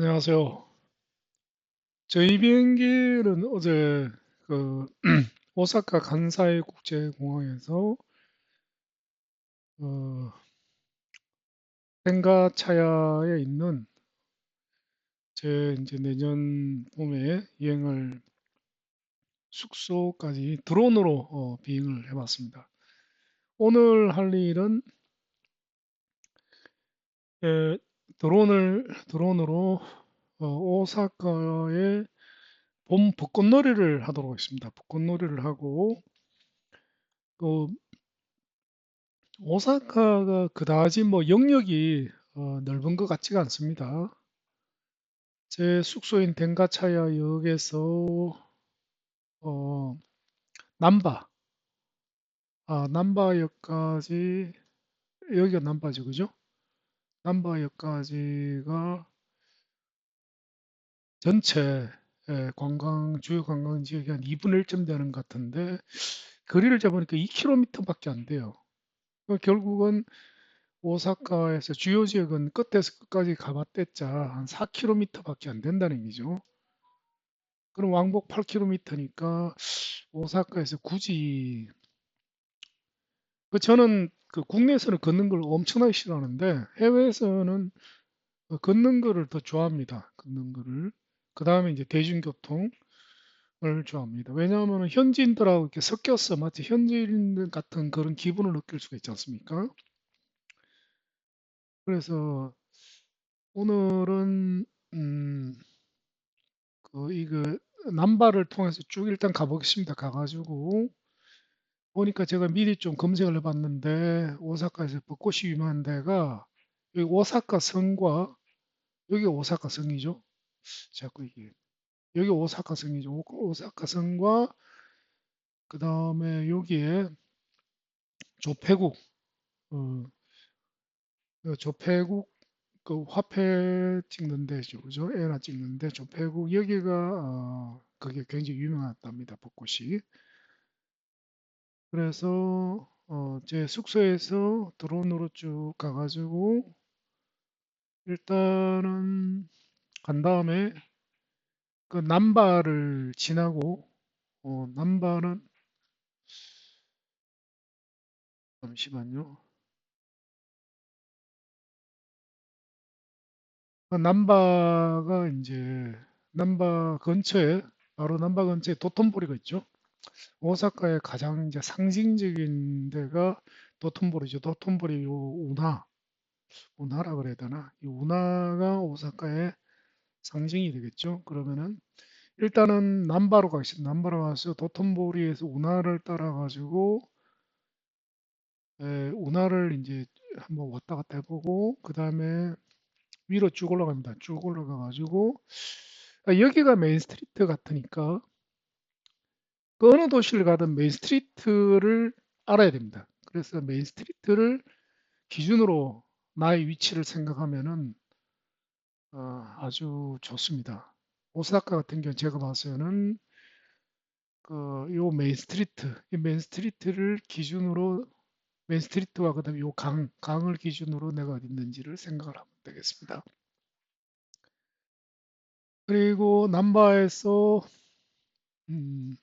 안녕하세요. 저희 비행기는 어제 그 오사카 간사이 국제공항에서 어, 텐가차야에 있는 제 이제 내년 봄에 여행할 숙소까지 드론으로 비행을 해봤습니다. 오늘 할 일은 예, 드론으로 오사카의 봄 벚꽃놀이를 하도록 하겠습니다. 벚꽃놀이를 하고 또 오사카가 그다지 뭐 영역이 넓은 것 같지가 않습니다. 제 숙소인 덴가차야역에서 어, 남바, 남바역까지 여기가 남바죠, 그죠? 남바역까지가 전체 주요 관광 지역이 한 2분의 1쯤 되는 것 같은데 거리를 재보니까 2km밖에 안 돼요. 결국은 오사카에서 주요 지역은 끝에서 끝까지 가봤댔자 한 4km밖에 안 된다는 얘기죠. 그럼 왕복 8km니까 오사카에서 굳이 저는 그 국내에서는 걷는 걸 엄청나게 싫어하는데 해외에서는 걷는 거를 더 좋아합니다. 걷는 거를. 그 다음에 이제 대중교통을 좋아합니다. 왜냐하면 현지인들하고 이렇게 섞여서 마치 현지인 같은 그런 기분을 느낄 수가 있지 않습니까? 그래서 오늘은 음, 이거 남바를 통해서 쭉 일단 가보겠습니다. 가가지고 보니까 제가 미리 좀 검색을 해봤는데 오사카에서 벚꽃이 유명한 데가 여기 오사카 성과 여기 오사카 성이죠. 자꾸 이게 여기 오사카 성이죠. 오사카 성과 그 다음에 여기에 조폐국 어, 조폐국 그 화폐 찍는 데죠, 그죠? 에나 찍는데 조폐국 여기가 그게 굉장히 유명하답니다. 벚꽃이. 그래서 제 숙소에서 드론으로 쭉 가가지고 일단은 간 다음에 그 남바를 지나고 남바는 잠시만요. 남바가 이제 남바 근처에 바로 남바 근처에 도톤보리가 있죠. 오사카의 가장 이제 상징적인 데가 도톤보리죠. 도톤보리 요 운하라 그래야 되나? 이 운하가 오사카의 상징이 되겠죠. 그러면은 일단은 남바로 가겠습니다. 남바로 가서 도톤보리에서 운하를 따라 가지고 운하를 이제 한번 왔다 갔다 해보고 그 다음에 위로 쭉 올라갑니다. 쭉 올라가 가지고 여기가 메인 스트리트 같으니까 그 어느 도시를 가든 메인 스트리트를 알아야 됩니다. 그래서 메인 스트리트를 기준으로 나의 위치를 생각하면은 아주 좋습니다. 오사카 같은 경우 제가 봐서는 요 메인 스트리트, 이 메인 스트리트를 기준으로 메인 스트리트와 그다음에 요 강을 기준으로 내가 어디 있는지를 생각을 하면 되겠습니다. 그리고 남바에서 음,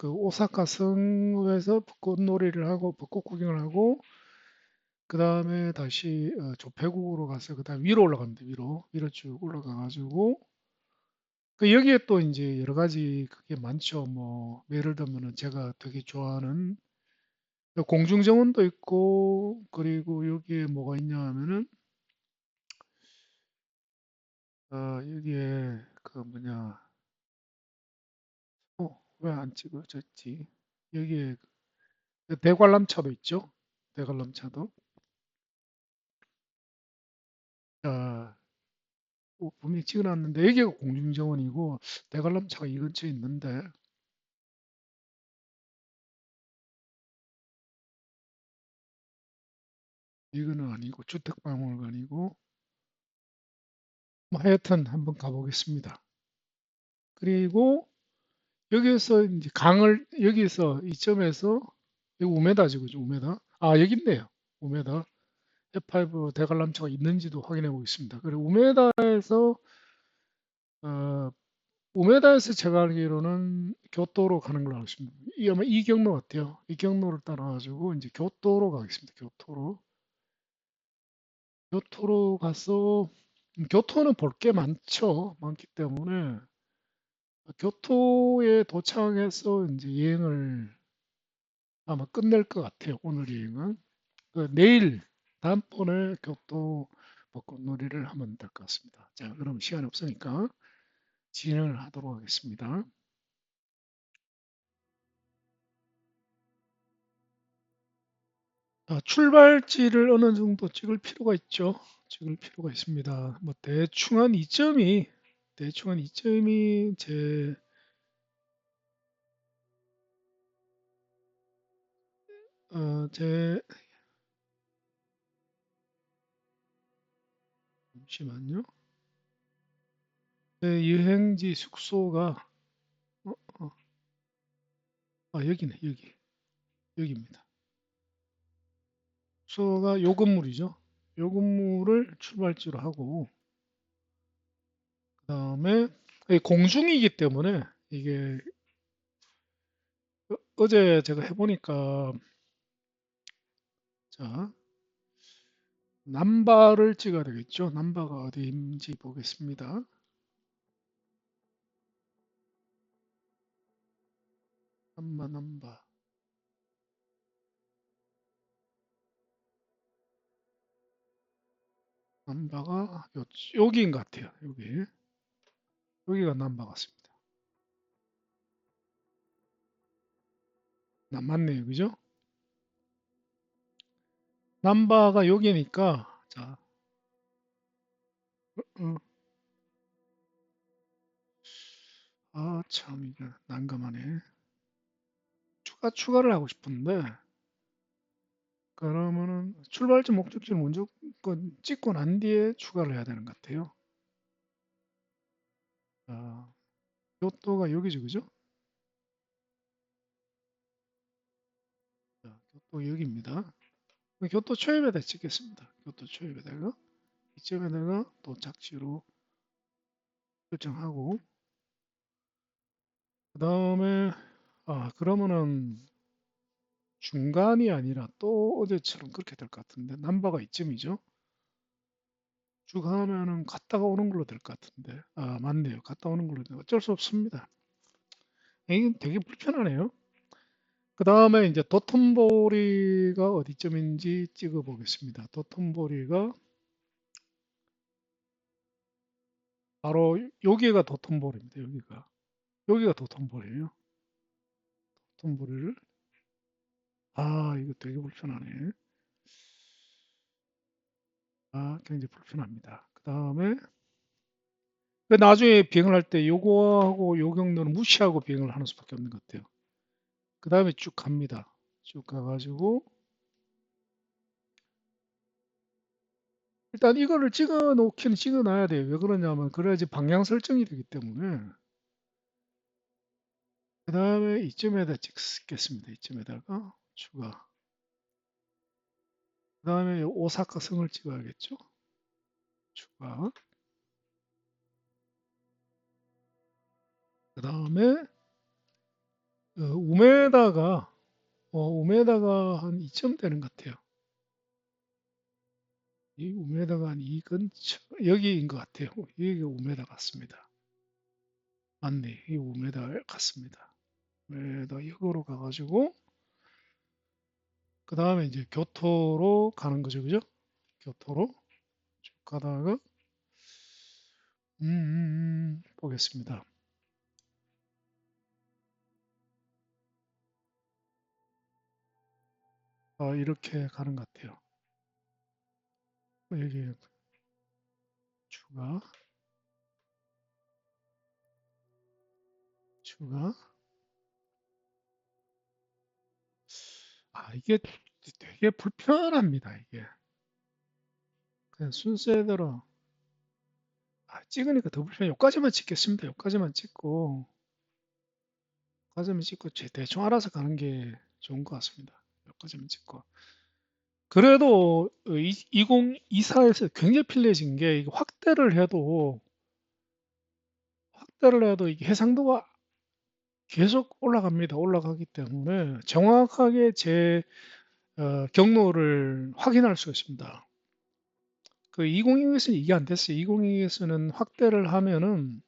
그 오사카 성에서 벚꽃놀이를 하고 벚꽃 구경을 하고 그 다음에 다시 조폐국으로 가서 그 다음 위로 올라갑니다. 위로 쭉 올라가 가지고 그 여기에 또 이제 여러 가지 그게 많죠. 뭐 예를 들면은 제가 되게 좋아하는 공중정원도 있고 그리고 여기에 뭐가 있냐 하면은 여기에 그 뭐냐 왜 안 찍어졌지? 여기에 그 대관람차도 있죠. 대관람차도. 아, 분명히 찍어놨는데 여기가 공중정원이고 대관람차가 이 근처에 있는데 이거는 아니고 주택박물관이고 뭐 하여튼 한번 가보겠습니다. 그리고 여기서 이제 여기서 이점에서 여기 우메다죠, 그죠? 우메다. 여기 있네요. 우메다. F5 대관람차가 있는지도 확인해 보겠습니다. 그리고 우메다에서 어, 우메다에서 제가 알기로는 교토로 가는 걸로 알고 있습니다. 이 아마 이 경로 같아요. 이 경로를 따라가지고 이제 교토로 가겠습니다. 교토로. 교토로 가서 교토는 볼 게 많죠. 많기 때문에 교토에 도착해서 이제 여행을 아마 끝낼 것 같아요. 오늘 여행은. 내일 다음번에 교토 벚꽃놀이를 하면 될 것 같습니다. 자, 그럼 시간이 없으니까 진행을 하도록 하겠습니다. 출발지를 어느 정도 찍을 필요가 있죠. 찍을 필요가 있습니다. 뭐 대충 한 이점이 제 잠시만요. 제 여행지 숙소가 어, 어, 여기네, 여기입니다. 숙소가 요 건물이죠. 요 건물을 출발지로 하고 그다음에 공중이기 때문에 이게 어제 제가 해보니까 자 남바를 찍어야 되겠죠. 남바가 어디인지 보겠습니다. 남바. 남바가 여기인 것 같아요. 여기가 남바 같습니다. 맞네요, 그죠? 남바가 여기니까 자, 어, 참 이게 난감하네. 추가를 하고 싶은데 그러면은 출발지 목적지를 먼저 찍고 난 뒤에 추가를 해야 되는 것 같아요. 자, 교토가 여기죠, 그죠? 자, 교토 여기입니다. 교토 초입에다 찍겠습니다. 교토 초입에다가 이점에다가 도착지로 설정하고 그 다음에 그러면은 중간이 아니라 또 어제처럼 그렇게 될 것 같은데 남바가 이쯤이죠. 쭉 하면은 갔다가 오는 걸로 될 것 같은데 맞네요. 갔다 오는 걸로 어쩔 수 없습니다. 이게 되게 불편하네요. 그 다음에 이제 도톤보리가 어디쯤인지 찍어 보겠습니다. 도톤보리가 바로 여기가 도톤보리입니다. 여기가 도톤보리예요. 도톤보리를 이거 되게 불편하네. 굉장히 불편합니다. 그 다음에 나중에 비행을 할 때 요거하고 요 경로는 무시하고 비행을 하는 수밖에 없는 것 같아요. 그 다음에 쭉 갑니다. 쭉 가가지고 일단 이거를 찍어 놓기는 찍어 놔야 돼요. 왜 그러냐면 그래야지 방향 설정이 되기 때문에 그 다음에 이쯤에다 찍겠습니다. 이쯤에다가 추가. 그 다음에 오사카 성을 찍어야겠죠. 추가. 그 다음에 우메다가 한 이쯤 되는 것 같아요. 이 우메다가 한 이 근처 여기인 것 같아요. 여기가 우메다 같습니다. 맞네, 이 우메다 같습니다. 우메다 역으로 가가지고 그 다음에 이제 교토로 가는 거죠, 그죠? 교토로 쭉 가다가 보겠습니다. 이렇게 가는 것 같아요. 여기 추가, 추가. 이게 되게 불편합니다, 이게. 그냥 순서대로 찍으니까 더 불편해. 여기까지만 찍겠습니다. 여기까지만 찍고 대충 알아서 가는 게 좋은 것 같습니다. 여기까지만 찍고. 그래도 2024에서 굉장히 편리해진 게 이게 확대를 해도 확대를 해도 이게 해상도가 계속 올라갑니다. 올라가기 때문에 정확하게 제 경로를 확인할 수가 있습니다. 그 2020에서는 이게 안 됐어요. 2020에서는 확대를 하면은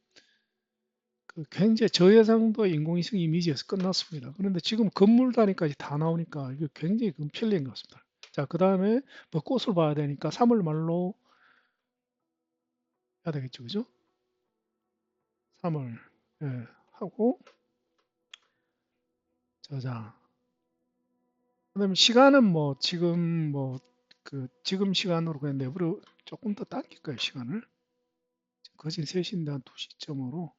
그 굉장히 저해상도 인공위성 이미지에서 끝났습니다. 그런데 지금 건물 단위까지 다 나오니까 이게 굉장히 편리한 것 같습니다. 자, 그 다음에 뭐 꽃을 봐야 되니까 3월 말로 해야 되겠죠. 그죠? 3월 예, 하고 저장. 그다음에 시간은 뭐 지금 뭐 그 지금 시간으로 그냥 내버려 조금 더 당길 거예요. 시간을. 거진 3시인데 한 2시점으로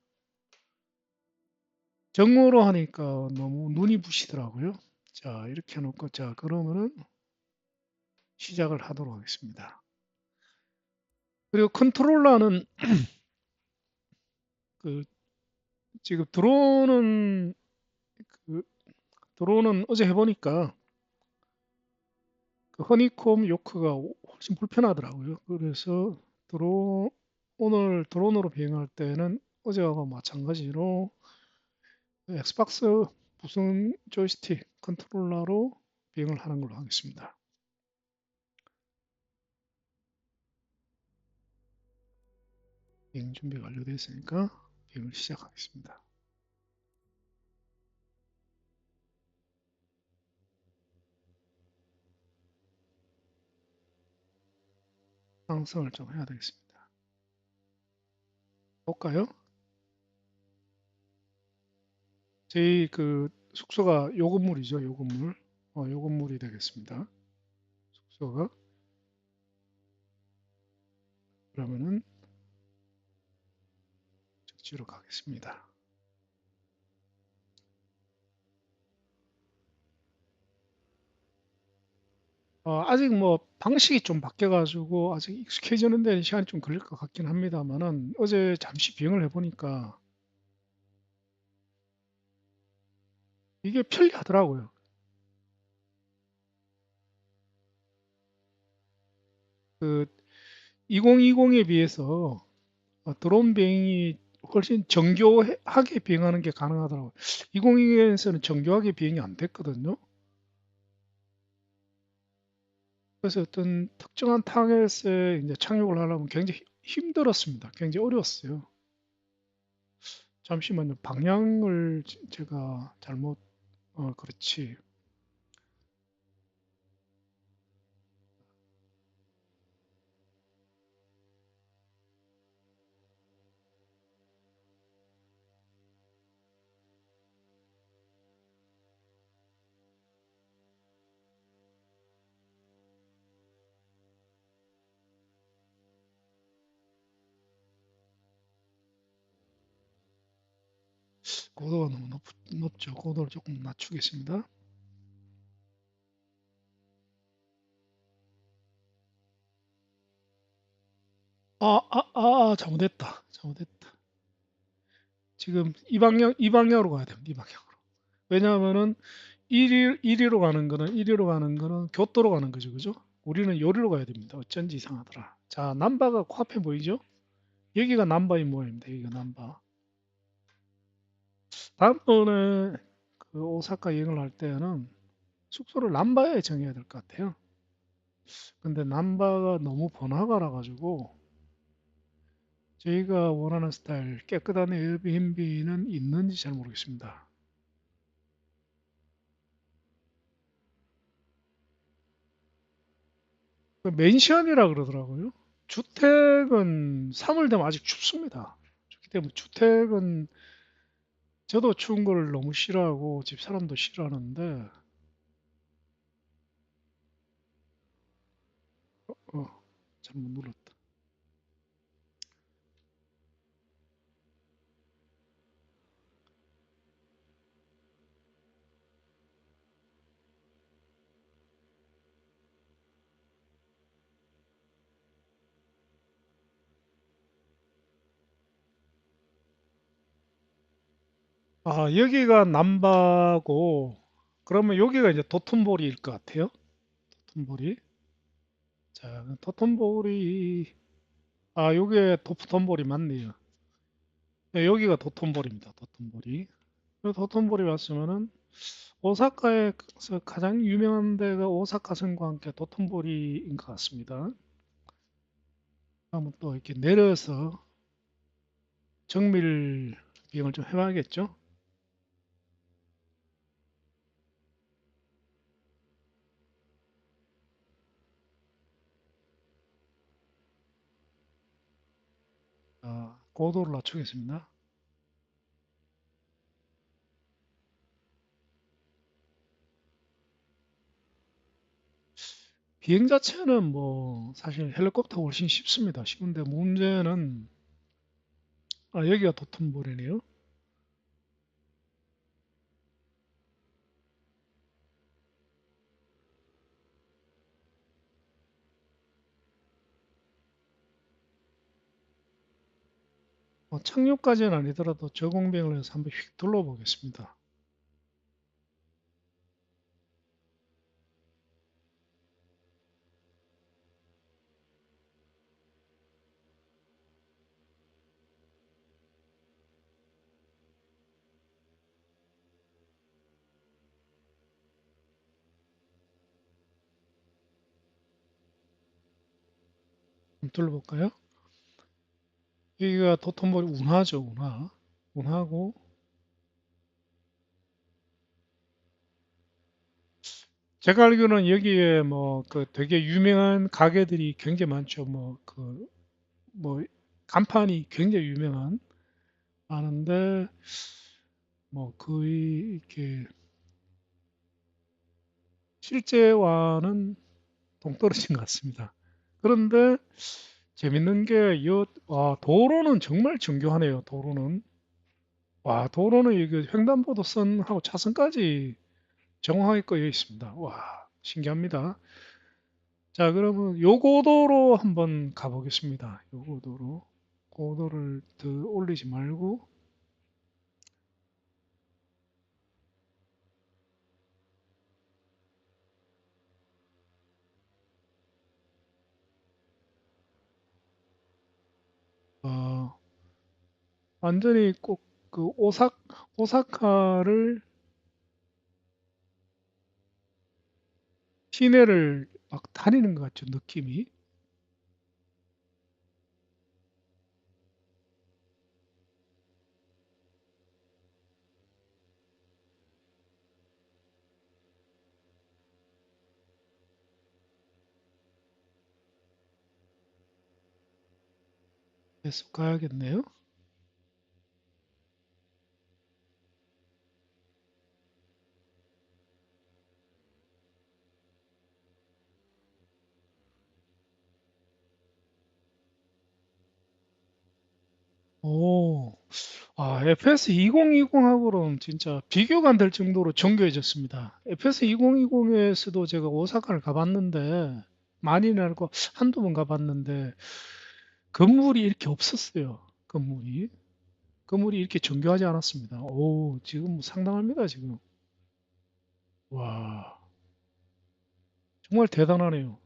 정오로 하니까 너무 눈이 부시더라고요. 자, 이렇게 해놓고 자 그러면은 시작을 하도록 하겠습니다. 그리고 컨트롤러는 그 지금 그 드론은 어제 해보니까 그 허니콤 요크가 훨씬 불편하더라고요. 그래서 드론 오늘 드론으로 비행할 때는 어제와 마찬가지로 엑스박스 무선 조이스틱 컨트롤러로 비행을 하는 걸로 하겠습니다. 비행 준비 완료됐으니까 비행을 시작하겠습니다. 상승을 좀 해야 되겠습니다. 볼까요? 저희 그 숙소가 요 건물이죠. 요 건물. 요 건물이 되겠습니다. 숙소가. 그러면은 적지로 가겠습니다. 아직 뭐 방식이 좀 바뀌어가지고 아직 익숙해지는 데 시간이 좀 걸릴 것 같긴 합니다만은 어제 잠시 비행을 해보니까 이게 편리하더라고요. 그 2020에 비해서 드론 비행이 훨씬 정교하게 비행하는 게 가능하더라고요. 2020에서는 정교하게 비행이 안 됐거든요. 그래서 어떤 특정한 타겟에 이제 착륙을 하려면 굉장히 힘들었습니다. 굉장히 어려웠어요. 잠시만요. 방향을 제가 잘못, 그렇지. 고도가 너무 높죠. 고도를 조금 낮추겠습니다. 잘못했다. 잘못했다. 지금 이 방향으로 가야 됩니다. 이 방향으로. 왜냐하면은 1위로 가는 거는 교토로 가는 거죠. 그죠? 우리는 요리로 가야 됩니다. 어쩐지 이상하더라. 자, 남바가 코앞에 보이죠? 여기가 남바인 모양입니다. 여기가 남바. 다음번에 그 오사카 여행을 할 때는 숙소를 남바에 정해야 될 것 같아요. 근데 남바가 너무 번화가라 가지고 저희가 원하는 스타일 깨끗한 에어비앤비는 있는지 잘 모르겠습니다. 그 맨션이라 그러더라고요. 주택은 3월 되면 아직 춥습니다. 그렇기 때문에 주택은 저도 추운 걸 너무 싫어하고 집 사람도 싫어하는데 어, 잘못 눌렀다. 여기가 남바고 그러면 여기가 이제 도톤보리일 것 같아요. 도톤보리. 자, 도톤보리 요게 도톤보리 맞네요. 네, 여기가 도톤보리입니다. 도톤보리. 도톤보리 왔으면은 오사카에서 가장 유명한 데가 오사카성과 함께 도톤보리인 것 같습니다. 한번 또 이렇게 내려서 정밀 비행을 좀 해봐야겠죠? 고도를 낮추겠습니다. 비행 자체는 뭐 사실 헬리콥터 훨씬 쉽습니다. 쉬운데 문제는 여기가 도톤보리네요. 착륙까지는 아니더라도 저공비행을 해서 한번 휙 둘러보겠습니다. 한번 둘러볼까요? 여기가 도톤보리 운하죠, 운하. 운하고 제가 알기로는 여기에 뭐 그 되게 유명한 가게들이 굉장히 많죠. 뭐 간판이 굉장히 유명한 많은데 뭐 거의 이렇게 실제와는 동떨어진 것 같습니다. 그런데 재밌는 게 도로는 정말 정교하네요. 도로는 도로는 이게 횡단보도선하고 차선까지 정확하게 꺼여 있습니다. 와, 신기합니다. 자, 그러면 요 고도로 한번 가보겠습니다. 요 고도로. 고도를 더 올리지 말고, 어, 완전히 꼭 그 오사카를 시내를 막 다니는 것 같죠, 느낌이. 계속 가야겠네요. 오, FS 2020하고는 진짜 비교가 안 될 정도로 정교해졌습니다. FS 2020에서도 제가 오사카를 가봤는데, 많이는 아니고 한두 번 가봤는데, 건물이 이렇게 없었어요. 건물이 이렇게 정교하지 않았습니다. 오, 지금 상당합니다, 지금. 와, 정말 대단하네요.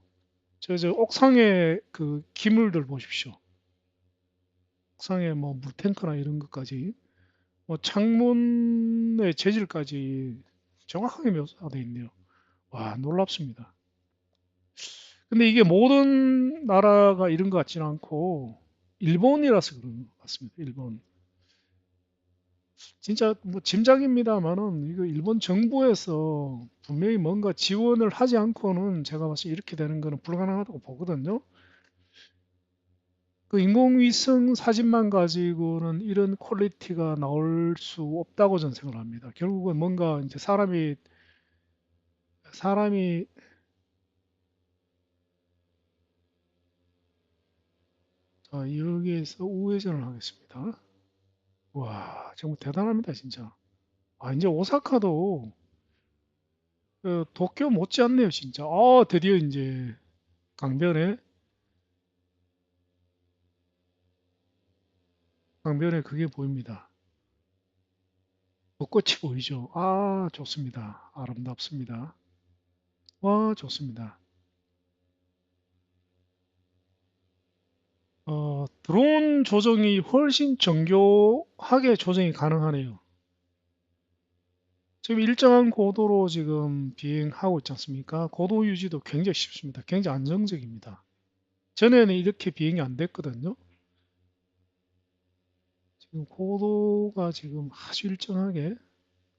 저 옥상에 그 기물들 보십시오. 옥상에 뭐 물탱크나 이런 것까지, 뭐 창문의 재질까지 정확하게 묘사되어 있네요. 와, 놀랍습니다. 근데 이게 모든 나라가 이런 것 같지는 않고, 일본이라서 그런 것 같습니다. 일본. 진짜 뭐 짐작입니다만은 이거 일본 정부에서 분명히 뭔가 지원을 하지 않고는 제가 봤을 때 이렇게 되는 거는 불가능하다고 보거든요. 그 인공위성 사진만 가지고는 이런 퀄리티가 나올 수 없다고 저는 생각을 합니다. 결국은 뭔가 이제 사람이 여기에서 우회전을 하겠습니다. 와, 정말 대단합니다, 진짜. 이제 오사카도 도쿄 못지않네요, 진짜. 드디어 이제 강변에 강변에 그게 보입니다. 벚꽃이 보이죠? 좋습니다. 아름답습니다. 와, 좋습니다. 드론 조정이 훨씬 정교하게 조정이 가능하네요. 지금 일정한 고도로 지금 비행하고 있지 않습니까? 고도 유지도 굉장히 쉽습니다. 굉장히 안정적입니다. 전에는 이렇게 비행이 안 됐거든요. 지금 고도가 지금 아주 일정하게,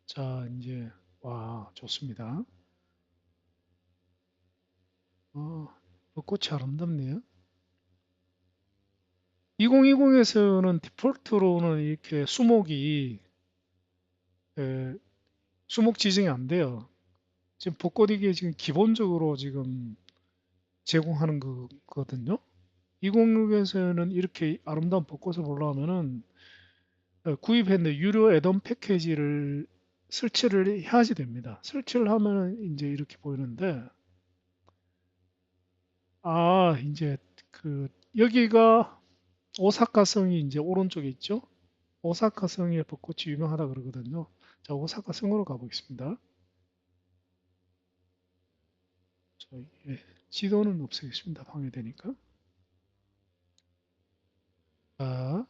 자, 이제, 와, 좋습니다. 벚꽃이 아름답네요. 2020에서는 디폴트로는 이렇게 수목이, 에, 수목 지정이 안 돼요. 지금 벚꽃 이게 지금 기본적으로 지금 제공하는 거거든요. 2006에서는 이렇게 아름다운 벚꽃을 보려면은 구입했는데 유료 애덤 패키지를 설치를 해야지 됩니다. 설치를 하면은 이제 이렇게 보이는데, 이제 여기가 오사카성이 이제 오른쪽에 있죠. 오사카성의 벚꽃이 유명하다 그러거든요. 자, 오사카성으로 가보겠습니다. 자, 예, 지도는 없애겠습니다. 방해되니까. 자,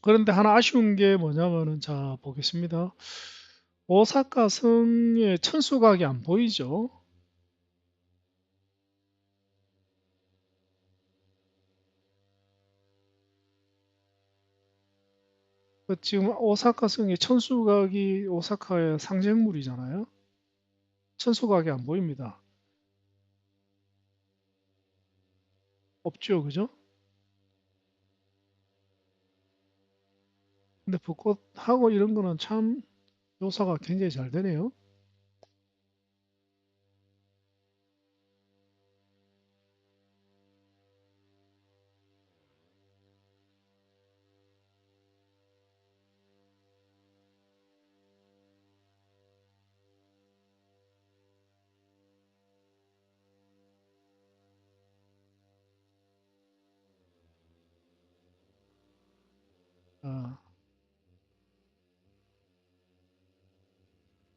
그런데 하나 아쉬운 게 뭐냐면은, 자, 보겠습니다. 오사카 성의 천수각이 안 보이죠? 지금 오사카 성의 천수각이 오사카의 상징물이잖아요. 천수각이 안 보입니다. 없죠, 그죠? 근데 벚꽃하고 이런 거는 참 묘사가 굉장히 잘 되네요.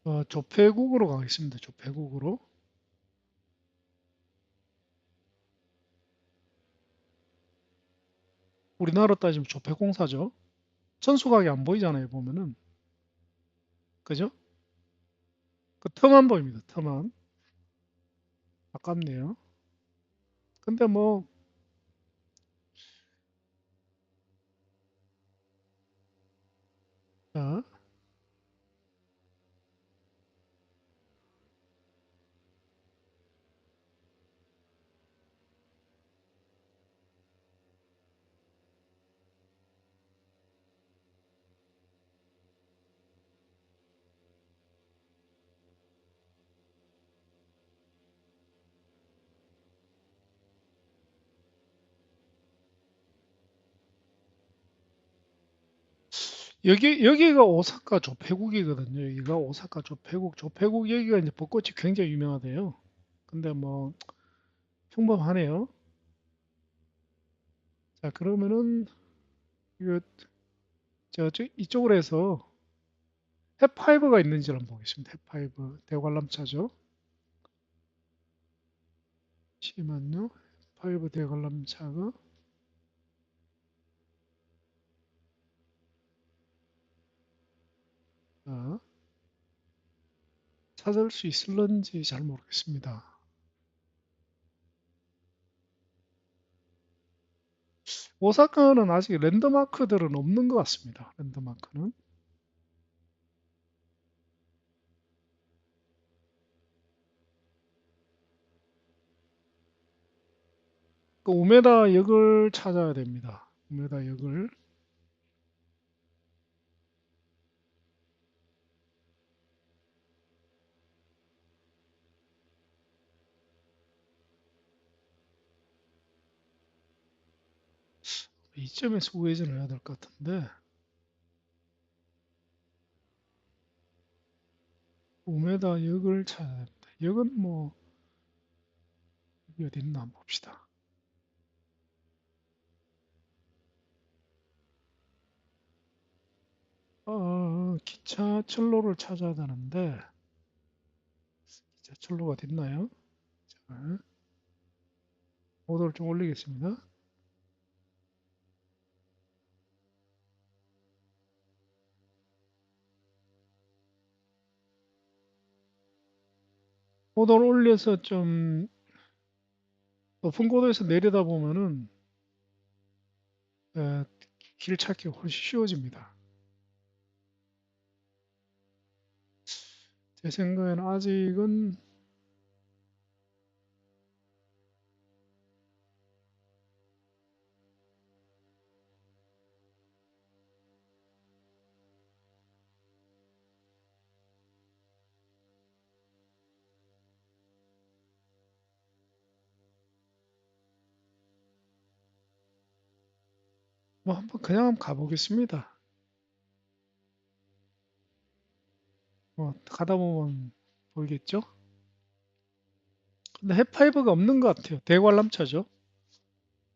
아, 조폐국으로 가겠습니다. 조폐국으로. 우리나라 따지면 조폐공사죠. 천수각이 안 보이잖아요, 보면은. 그죠? 그 틈만 보입니다. 틈만. 아깝네요. 근데 뭐, 자, 여기가 오사카 조폐국이거든요. 여기가 오사카 조폐국. 조폐국 여기가 이제 벚꽃이 굉장히 유명하대요. 근데 뭐, 평범하네요. 자, 그러면은, 이거, 이쪽으로 해서 햇파이브가 있는지 한번 보겠습니다. 햇파이브. 대관람차죠. 잠시만요. 햇파이브 대관람차가, 자, 찾을 수 있을런지 잘 모르겠습니다. 오사카는 아직 랜드마크들은 없는 것 같습니다. 랜드마크는. 그 우메다 역을 찾아야 됩니다. 우메다 역을. 이점에서 우회전을 해야 될 것 같은데, 우메다 역을 찾아야 됩니다. 역은 뭐, 여기 어디 있나 한번 봅시다. 기차 철로를 찾아야 되는데, 기차 철로가 어디 있나요? 자, 오도를 좀 올리겠습니다. 고도를 올려서 좀 높은 고도에서 내려다 보면은 에, 길 찾기가 훨씬 쉬워집니다. 제 생각에는 아직은 뭐 한번 그냥 한번 가보겠습니다. 뭐 가다 보면 보이겠죠? 근데 해파이브가 없는 것 같아요. 대관람차죠.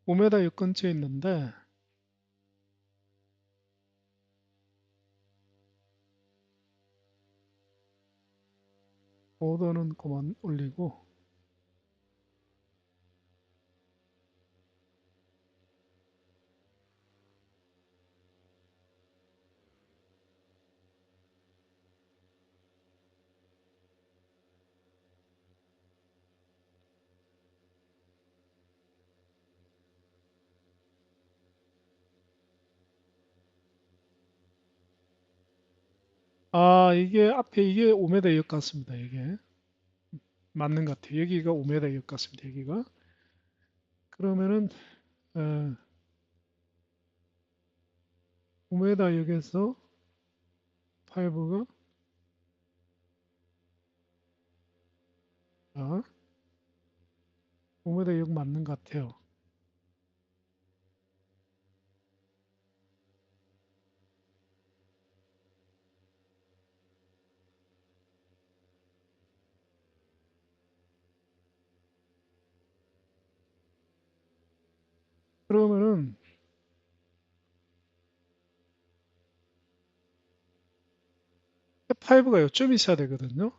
5m 역 근처에 있는데 오더는 그만 올리고 아 이게 앞에 이게 5m 역 같습니다. 이게 맞는 것 같아요. 여기가 5m 역 같습니다. 여기가 그러면은 에, 5m 역에서 파이브가 5m 역 맞는 것 같아요. 그러면은 파이브가 요점이 있어야 되거든요.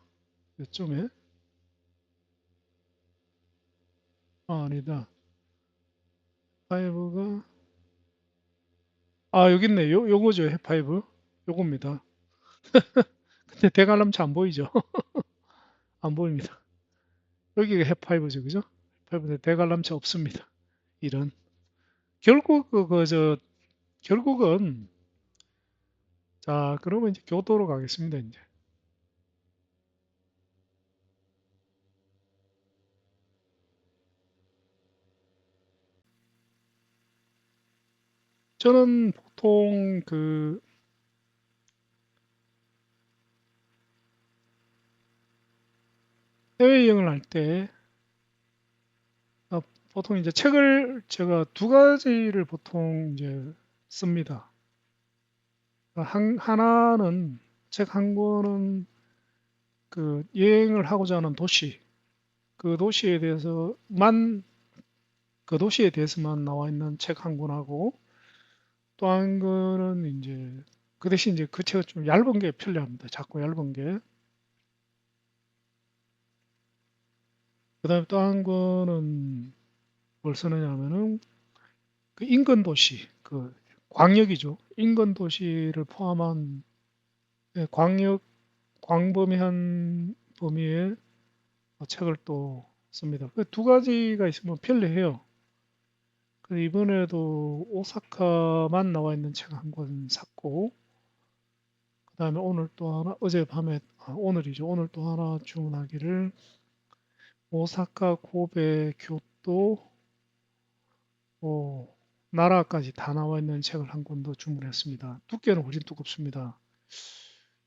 요점에 아니다. 파이브가 여기 있네. 요거죠. 해파이브. 요겁니다. 근데 대관람차 안 보이죠? 안 보입니다. 여기가 해파이브죠. 그죠? 해파이브인데 대관람차 없습니다. 이런. 결국 결국은 자, 그러면 이제 교토로 가겠습니다. 이제. 저는 보통 그 해외여행을 할 때 보통 이제 책을 제가 두 가지를 보통 이제 씁니다. 하나는 책 한 권은 그 여행을 하고자 하는 도시, 그 도시에 대해서만 그 도시에 대해서만 나와 있는 책 한 권하고 또 한 권은 이제 그 대신 이제 그 책은 좀 얇은 게 편리합니다. 작고 얇은 게. 그다음에 또 한 권은 뭘 쓰느냐면은 그 인근 도시, 그 광역이죠. 인근 도시를 포함한 광역 광범위한 범위의 책을 또 씁니다. 그 두 가지가 있으면 편리해요. 그래서 이번에도 오사카만 나와 있는 책 한 권 샀고, 그 다음에 오늘 또 하나, 어젯밤에, 오늘이죠. 오늘 또 하나 주문하기를 오사카, 고베, 교토, 어, 나라까지 다 나와 있는 책을 한 권 더 주문했습니다. 두께는 훨씬 두껍습니다.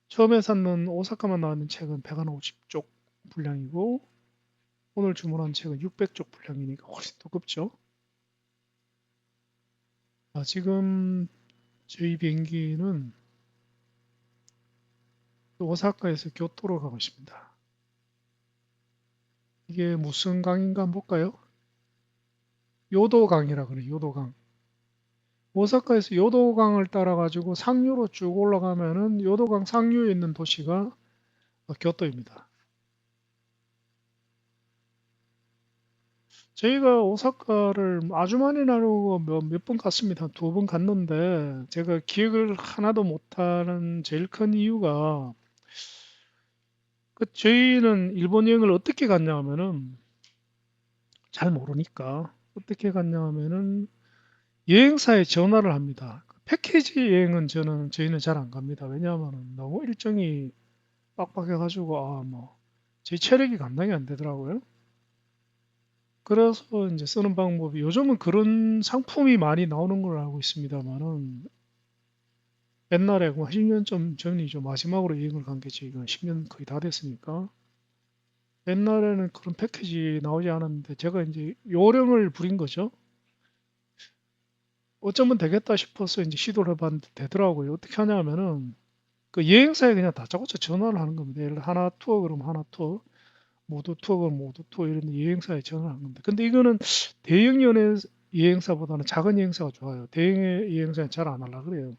처음에 샀는 오사카만 나와 있는 책은 150쪽 분량이고, 오늘 주문한 책은 600쪽 분량이니까 훨씬 두껍죠. 지금 저희 비행기는 오사카에서 교토로 가고 있습니다. 이게 무슨 강인가 한번 볼까요? 요도강이라 그래요. 요도강. 오사카에서 요도강을 따라 가지고 상류로 쭉 올라가면은 요도강 상류에 있는 도시가 교토입니다. 저희가 오사카를 아주 많이 나누고 몇 번 갔습니다. 두 번 갔는데 제가 기억을 하나도 못하는 제일 큰 이유가 저희는 일본 여행을 어떻게 갔냐 하면은 잘 모르니까 어떻게 갔냐 하면은 여행사에 전화를 합니다. 패키지 여행은 저희는 잘 안 갑니다. 왜냐하면 너무 일정이 빡빡해가지고 제 체력이 감당이 안 되더라고요. 그래서 이제 쓰는 방법이 요즘은 그런 상품이 많이 나오는 걸로 알고 있습니다만은 옛날에 10년 좀 전이죠. 마지막으로 여행을 간 게 지금 10년 거의 다 됐으니까. 옛날에는 그런 패키지 나오지 않았는데 제가 이제 요령을 부린 거죠. 어쩌면 되겠다 싶어서 이제 시도를 해봤는데 되더라고요. 어떻게 하냐면은 그 여행사에 그냥 다짜고짜 전화를 하는 겁니다. 예를 들어 하나 투어 그러면 하나 투어, 모두 투어 그러면 모두 투어 이런 여행사에 전화를 하는 겁니다. 근데 이거는 대형 연예 여행사보다는 작은 여행사가 좋아요. 대형 여행사는 잘 안 하려 그래요.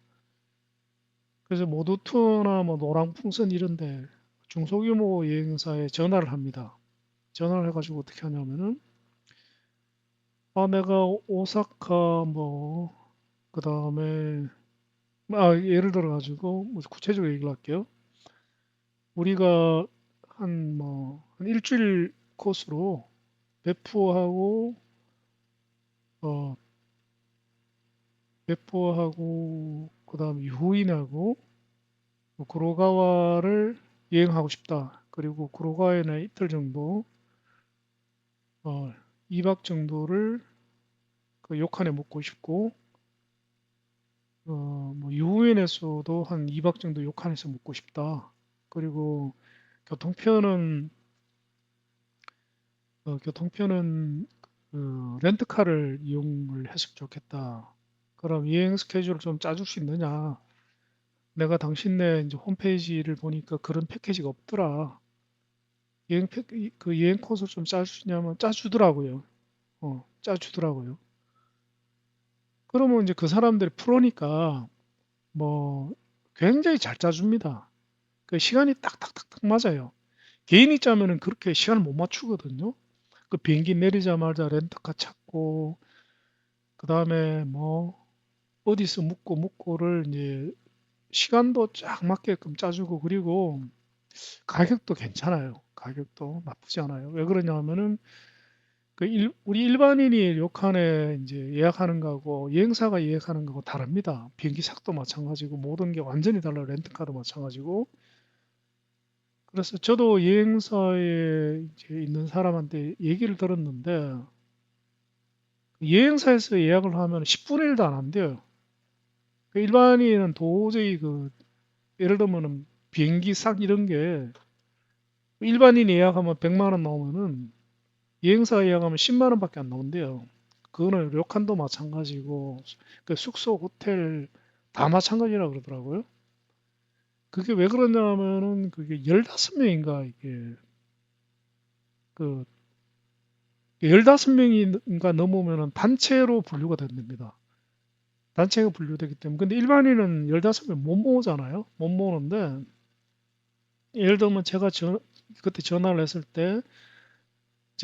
그래서 모두 투어나 뭐 노랑풍선 이런데 중소규모 여행사에 전화를 합니다. 전화를 해가지고 어떻게 하냐면은 내가 오사카 뭐 그다음에 예를 들어 가지고 뭐 구체적으로 얘기를 할게요. 우리가 한 일주일 코스로 베푸하고 어 베푸하고 그다음에 유후인하고 뭐 구로가와를 여행하고 싶다. 그리고 구로가와에는 이틀 정도 어 2박 정도를 그 료칸에 묵고 싶고 뭐 유후인에서도 한 2박 정도 료칸에서 묵고 싶다. 그리고 교통편은 교통편은 렌트카를 이용을 했으면 좋겠다. 그럼 여행 스케줄을 좀 짜줄 수 있느냐? 내가 당신네 이제 홈페이지를 보니까 그런 패키지가 없더라. 그 여행 코스를 좀 짜줄 수 있냐면 짜주더라고요. 짜주더라고요. 그러면 이제 그 사람들이 프로니까 뭐 굉장히 잘 짜줍니다. 그 시간이 딱딱딱딱 맞아요. 개인이 짜면은 그렇게 시간을 못 맞추거든요. 그 비행기 내리자마자 렌터카 찾고 그다음에 뭐 어디서 묵고를 이제 시간도 쫙 맞게끔 짜주고 그리고 가격도 괜찮아요. 가격도 나쁘지 않아요. 왜 그러냐면은 우리 일반인이 료칸에 이제 예약하는 거하고 여행사가 예약하는 거하고 다릅니다. 비행기 삭도 마찬가지고 모든 게 완전히 달라요. 렌트카도 마찬가지고. 그래서 저도 여행사에 이제 있는 사람한테 얘기를 들었는데 여행사에서 예약을 하면 10분의 1도 안 한대요. 그 일반인은 도저히 예를 들면은 비행기 싹 이런 게 일반인 예약하면 100만 원 나오면은 여행사 예약하면 10만 원밖에 안 나온대요. 그거는 료칸도 마찬가지고 그 숙소, 호텔 다 마찬가지라 그러더라고요. 그게 왜 그러냐면은 그게 15명인가 이게 그 15명인가 넘으면은 단체로 분류가 된답니다. 단체가 분류되기 때문에 근데 일반인은 15명 못 모으잖아요. 못 모으는데 예를 들면 제가 그때 전화를 했을 때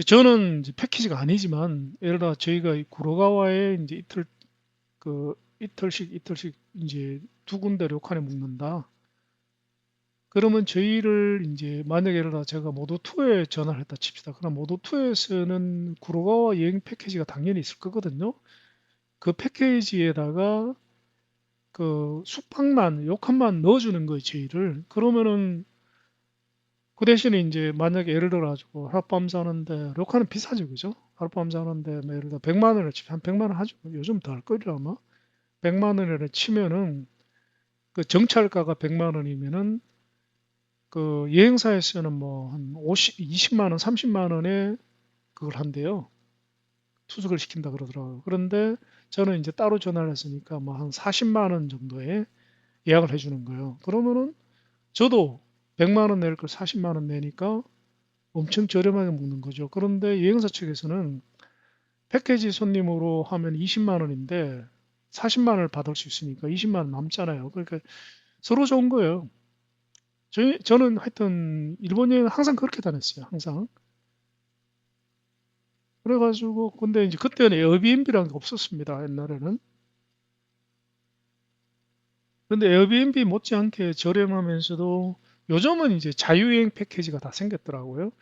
저는 이제 패키지가 아니지만 예를 들어 저희가 이 구로가와에 이제 이틀씩 이제 두 군데 료칸에 묵는다. 그러면 저희를 이제 만약에 예를 들어 제가 모도 투어에 전화를 했다 칩시다. 그럼 모도 투어에서는 구로가와 여행 패키지가 당연히 있을 거거든요. 그 패키지에다가 그 숙박만, 요칸만 넣어주는 거예요, 저희를. 그러면은 그 대신에 이제 만약에 예를 들어 가지고 하룻밤 자는데 료칸은 비싸죠, 그죠? 하룻밤 자는데 뭐 예를 들어 100만 원을 치면 한 100만 원 하죠. 요즘 더 할 거리라 아마. 100만 원을 치면은 그 정찰가가 100만 원이면은 그 여행사에서는 뭐 한 20만 원, 30만 원에 그걸 한대요. 투숙을 시킨다 그러더라고요. 그런데 저는 이제 따로 전화를 했으니까 뭐 한 40만 원 정도에 예약을 해주는 거예요. 그러면은 저도 100만 원 낼 걸 40만 원 내니까 엄청 저렴하게 먹는 거죠. 그런데 여행사 측에서는 패키지 손님으로 하면 20만 원인데 40만 원을 받을 수 있으니까 20만 원 남잖아요. 그러니까 서로 좋은 거예요. 저는 하여튼 일본 여행은 항상 그렇게 다녔어요. 항상. 그래가지고 근데 이제 그때는 에어비앤비라는 게 없었습니다. 옛날에는. 근데 에어비앤비 못지않게 저렴하면서도 요즘은 이제 자유여행 패키지가 다 생겼더라고요.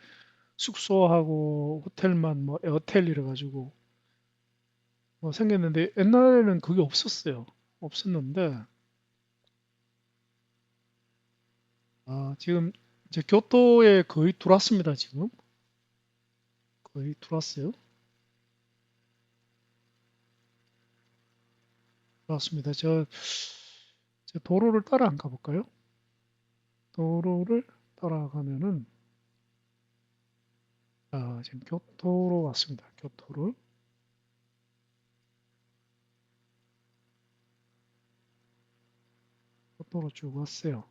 숙소하고 호텔만 뭐 에어텔 이래 가지고 뭐 생겼는데 옛날에는 그게 없었어요. 없었는데 지금 이제 교토에 거의 들어왔습니다. 지금 거의 들어왔어요. 들어왔습니다. 저 도로를 따라 안 가볼까요? 도로를 따라가면은 지금 교토로 왔습니다. 교토로 쭉 왔어요.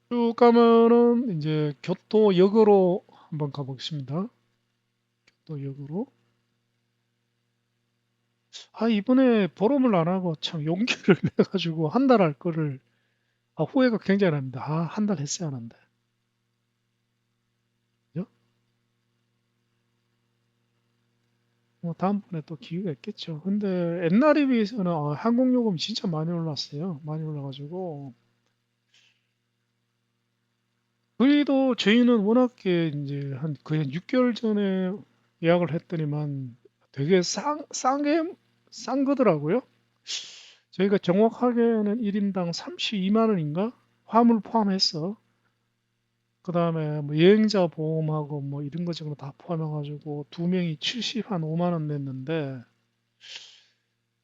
쭉 가면은 이제 교토역으로 한번 가보겠습니다. 교토역으로. 이번에 보름을 안 하고 참 용기를 내가지고 한 달 할 거를 후회가 굉장히 납니다. 한 달 했어야 하는데. 그죠? 뭐 다음번에 또 기회가 있겠죠. 근데 옛날에 비해서는 항공요금 진짜 많이 올랐어요. 많이 올라가지고 그래도 저희는 워낙에 이제 한 거의 한 6개월 전에 예약을 했더니만 되게 싼 거더라고요. 저희가 정확하게는 1인당 32만 원인가? 화물 포함해서. 그 다음에 뭐 여행자 보험하고 뭐 이런 거 저거 다 포함해가지고 두 명이 70, 한 5만 원 냈는데,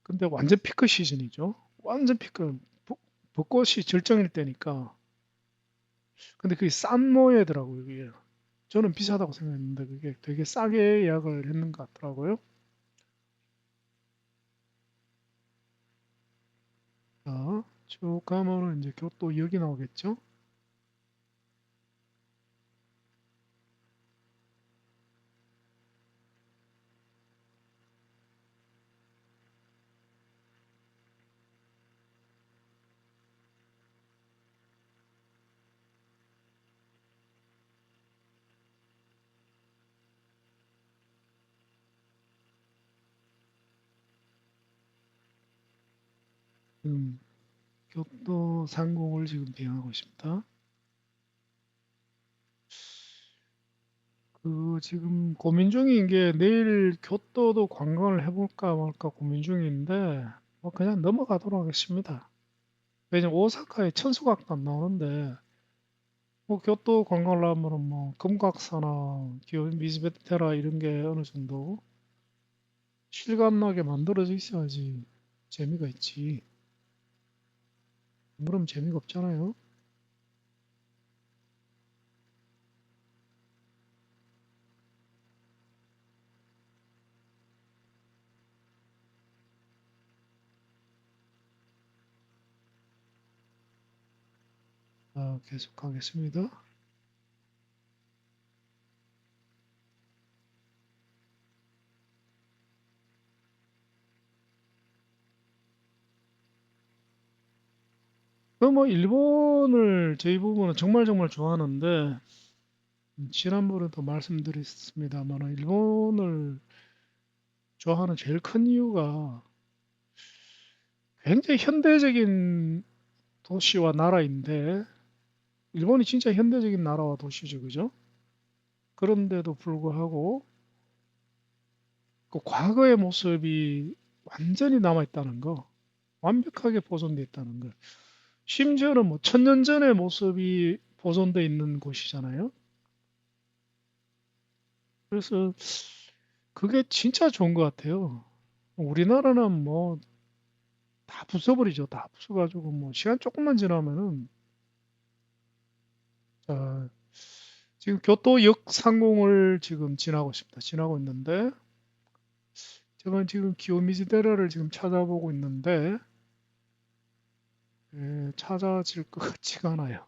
근데 완전 피크 시즌이죠. 완전 피크. 벚꽃이 절정일 때니까. 근데 그게 싼 모여더라고요, 그게. 저는 비싸다고 생각했는데 그게 되게 싸게 예약을 했는 것 같더라고요. 쭉 가면은 이제 교토역이 나오겠죠. 지금 교토 상공을 지금 비행하고 있습니다. 지금 고민 중인 게 내일 교토도 관광을 해볼까 말까 고민 중인데 뭐 그냥 넘어가도록 하겠습니다. 왜냐면 오사카에 천수각도 안 나오는데 뭐 교토 관광을 하면은 뭐 금각사나 기요미즈베테라 이런 게 어느 정도 실감나게 만들어져 있어야지 재미가 있지. 그럼 재미가 없잖아요. 계속 하겠습니다. 뭐 일본을 저희 부부는 정말 정말 좋아하는데 지난번에도 말씀드렸습니다만 일본을 좋아하는 제일 큰 이유가 굉장히 현대적인 도시와 나라인데 일본이 진짜 현대적인 나라와 도시죠, 그죠? 그런데도 불구하고 그 과거의 모습이 완전히 남아있다는 거, 완벽하게 보존되어 있다는 거. 심지어는 뭐 천년 전의 모습이 보존되어 있는 곳이잖아요. 그래서 그게 진짜 좋은 것 같아요. 우리나라는 뭐 다 부숴버리죠. 다 부숴가지고 뭐 시간 조금만 지나면은 자, 지금 교토역 상공을 지금 지나고 있습니다. 지나고 있는데 제가 지금 기요미즈데라를 지금 찾아보고 있는데 찾아질 것 같지가 않아요.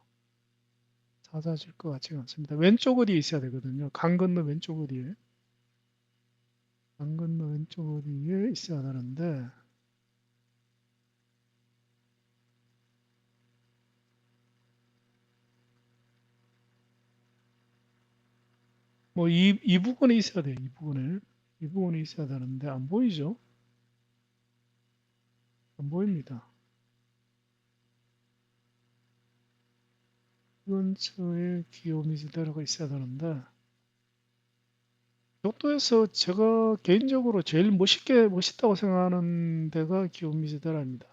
찾아질 것 같지가 않습니다. 왼쪽 어디에 있어야 되거든요. 강 건너 왼쪽 어디에. 강 건너 왼쪽 어디에 있어야 되는데 뭐 이 부분에 있어야 돼요. 이 부분에. 이 부분에 있어야 되는데 안 보이죠? 안 보입니다. 이 근처에 기요미즈다라가 있어야 되는데 교토에서 제가 개인적으로 제일 멋있다고 생각하는 데가 기요미즈다라입니다.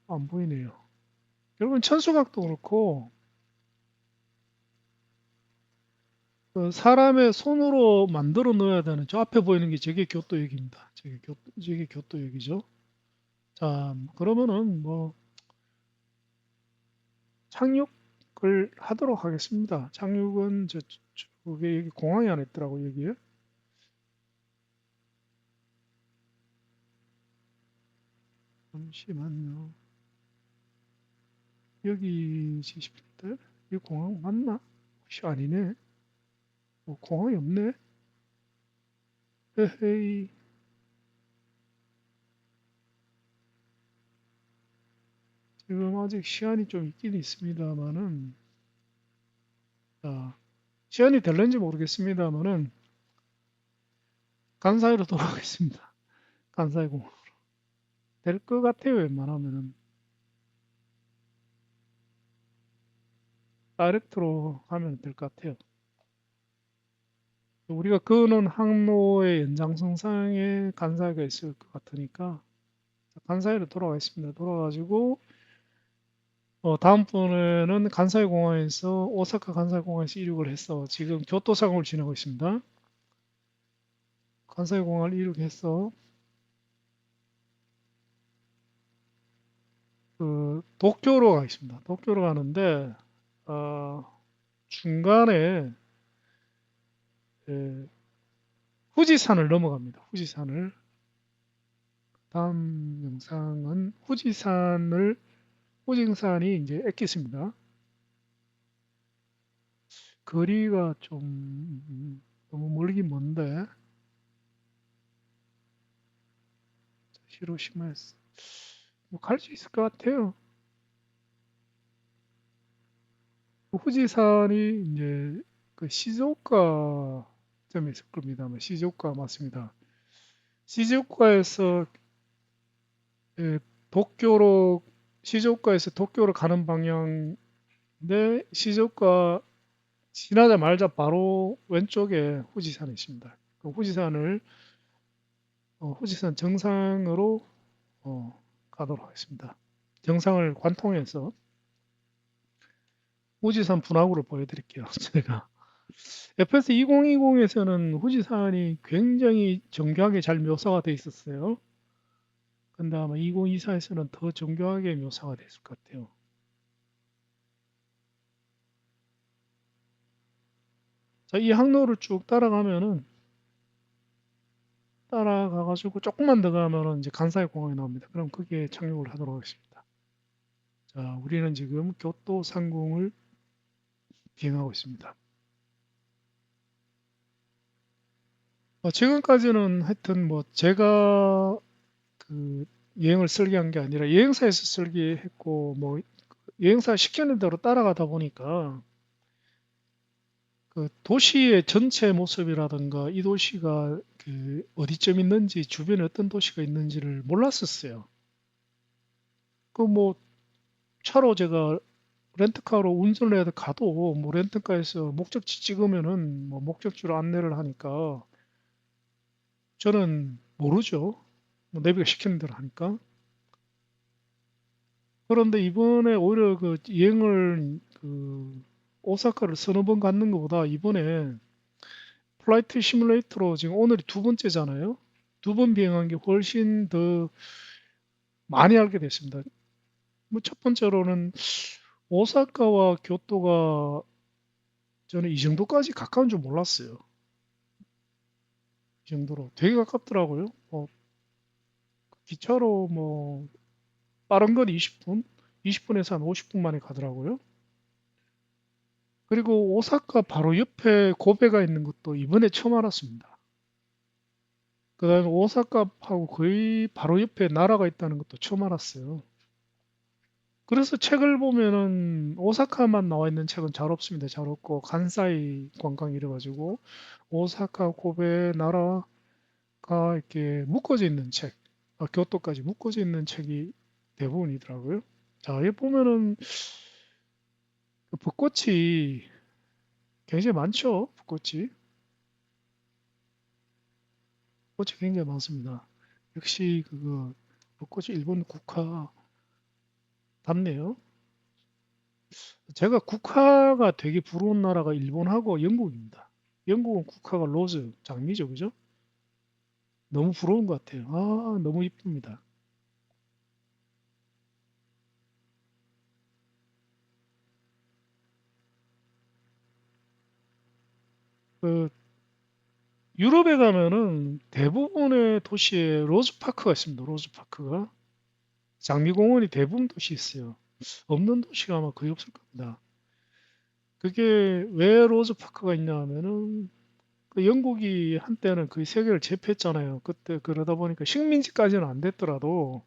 안 보이네요. 여러분 천수각도 그렇고 그 사람의 손으로 만들어 놓아야 되는 저 앞에 보이는 게 저게 교토역입니다. 저게 교토역이죠. 자, 그러면은 뭐 착륙을 하도록 하겠습니다. 착륙은 저게 여기 공항이 안에 있더라고 여기에. 잠시만요. 여기지 싶은데 이 공항 맞나? 혹시 아니네. 공항이 없네. 헤헤이. 지금 아직 시간이 좀 있긴 있습니다만은 자, 시간이 될는지 모르겠습니다만은 간사이로 돌아가겠습니다. 간사이공 될 것 같아요. 웬만하면은 다이렉트로 가면 될 것 같아요. 우리가 그는 항로의 연장선상에 간사이가 있을 것 같으니까 간사이로 돌아가겠습니다. 돌아가지고 다음번에는 간사이 공항에서 오사카 간사이 공항에서 이륙을 해서 지금 교토상을 지나고 있습니다. 간사이 공항을 이륙해서 그 도쿄로 가겠습니다. 도쿄로 가는데 어, 중간에 에, 후지산을 넘어갑니다. 후지산을 다음 영상은 후지산이 이제 엑기스입니다. 거리가 좀 너무 멀긴 먼데 히로시마에서 뭐 갈 수 있을 것 같아요. 후지산이 이제 그 시즈오카 점에 있을 겁니다. 시즈오카 맞습니다. 시즈오카에서 예, 도쿄로 시즈오카에서 도쿄로 가는 방향인데 시즈오카 지나자마자 바로 왼쪽에 후지산이 있습니다. 그 후지산 정상으로 가도록 하겠습니다. 정상을 관통해서 후지산 분화구를 보여드릴게요. 제가 FS 2020에서는 후지산이 굉장히 정교하게 잘 묘사가 되어 있었어요. 근데 아마 2024에서는 더 정교하게 묘사가 됐을 것 같아요. 자, 이 항로를 쭉 따라가가지고 조금만 더 가면은 이제 간사이 공항이 나옵니다. 그럼 거기에 착륙을 하도록 하겠습니다. 자, 우리는 지금 교토 상공을 비행하고 있습니다. 지금까지는 하여튼 뭐 제가 그 여행을 설계한 게 아니라 여행사에서 설계했고 뭐 여행사 시키는 대로 따라가다 보니까 그 도시의 전체 모습이라든가 이 도시가 그 어디쯤 있는지 주변에 어떤 도시가 있는지를 몰랐었어요. 그 뭐 차로 제가 렌트카로 운전을 해야 가도 뭐 렌트카에서 목적지 찍으면은 뭐 목적지로 안내를 하니까 저는 모르죠. 뭐 내비가 시키는 대로 하니까. 그런데 이번에 오히려 그 여행을 그 오사카를 서너 번 갔는 것보다 이번에 플라이트 시뮬레이터로 지금 오늘이 두 번째잖아요. 두 번 비행한 게 훨씬 더 많이 알게 됐습니다. 뭐 첫 번째로는 오사카와 교토가 저는 이 정도까지 가까운 줄 몰랐어요. 이 정도로 되게 가깝더라고요. 기차로 뭐 빠른 건 20분, 20분에서 한 50분 만에 가더라고요. 그리고 오사카 바로 옆에 고베가 있는 것도 이번에 처음 알았습니다. 그다음에 오사카하고 거의 바로 옆에 나라가 있다는 것도 처음 알았어요. 그래서 책을 보면은 오사카만 나와 있는 책은 잘 없습니다. 잘 없고 간사이 관광 이래가지고 오사카, 고베 나라가 이렇게 묶어져 있는 책, 교토까지 묶어져 있는 책이 대부분이더라고요. 자, 여기 보면은 그 벚꽃이 굉장히 많죠. 벚꽃이 굉장히 많습니다. 역시 그거 벚꽃이 일본 국화답네요. 제가 국화가 되게 부러운 나라가 일본하고 영국입니다. 영국은 국화가 로즈, 장미죠, 그죠? 너무 부러운 것 같아요. 아, 너무 이쁩니다. 그 유럽에 가면은 대부분의 도시에 로즈 파크가 있습니다. 로즈 파크가. 장미공원이 대부분 도시에 있어요. 없는 도시가 아마 거의 없을 겁니다. 그게 왜 로즈 파크가 있냐 하면은 그 영국이 한때는 거의 세계를 제패했잖아요. 그때 그러다 보니까 식민지까지는 안 됐더라도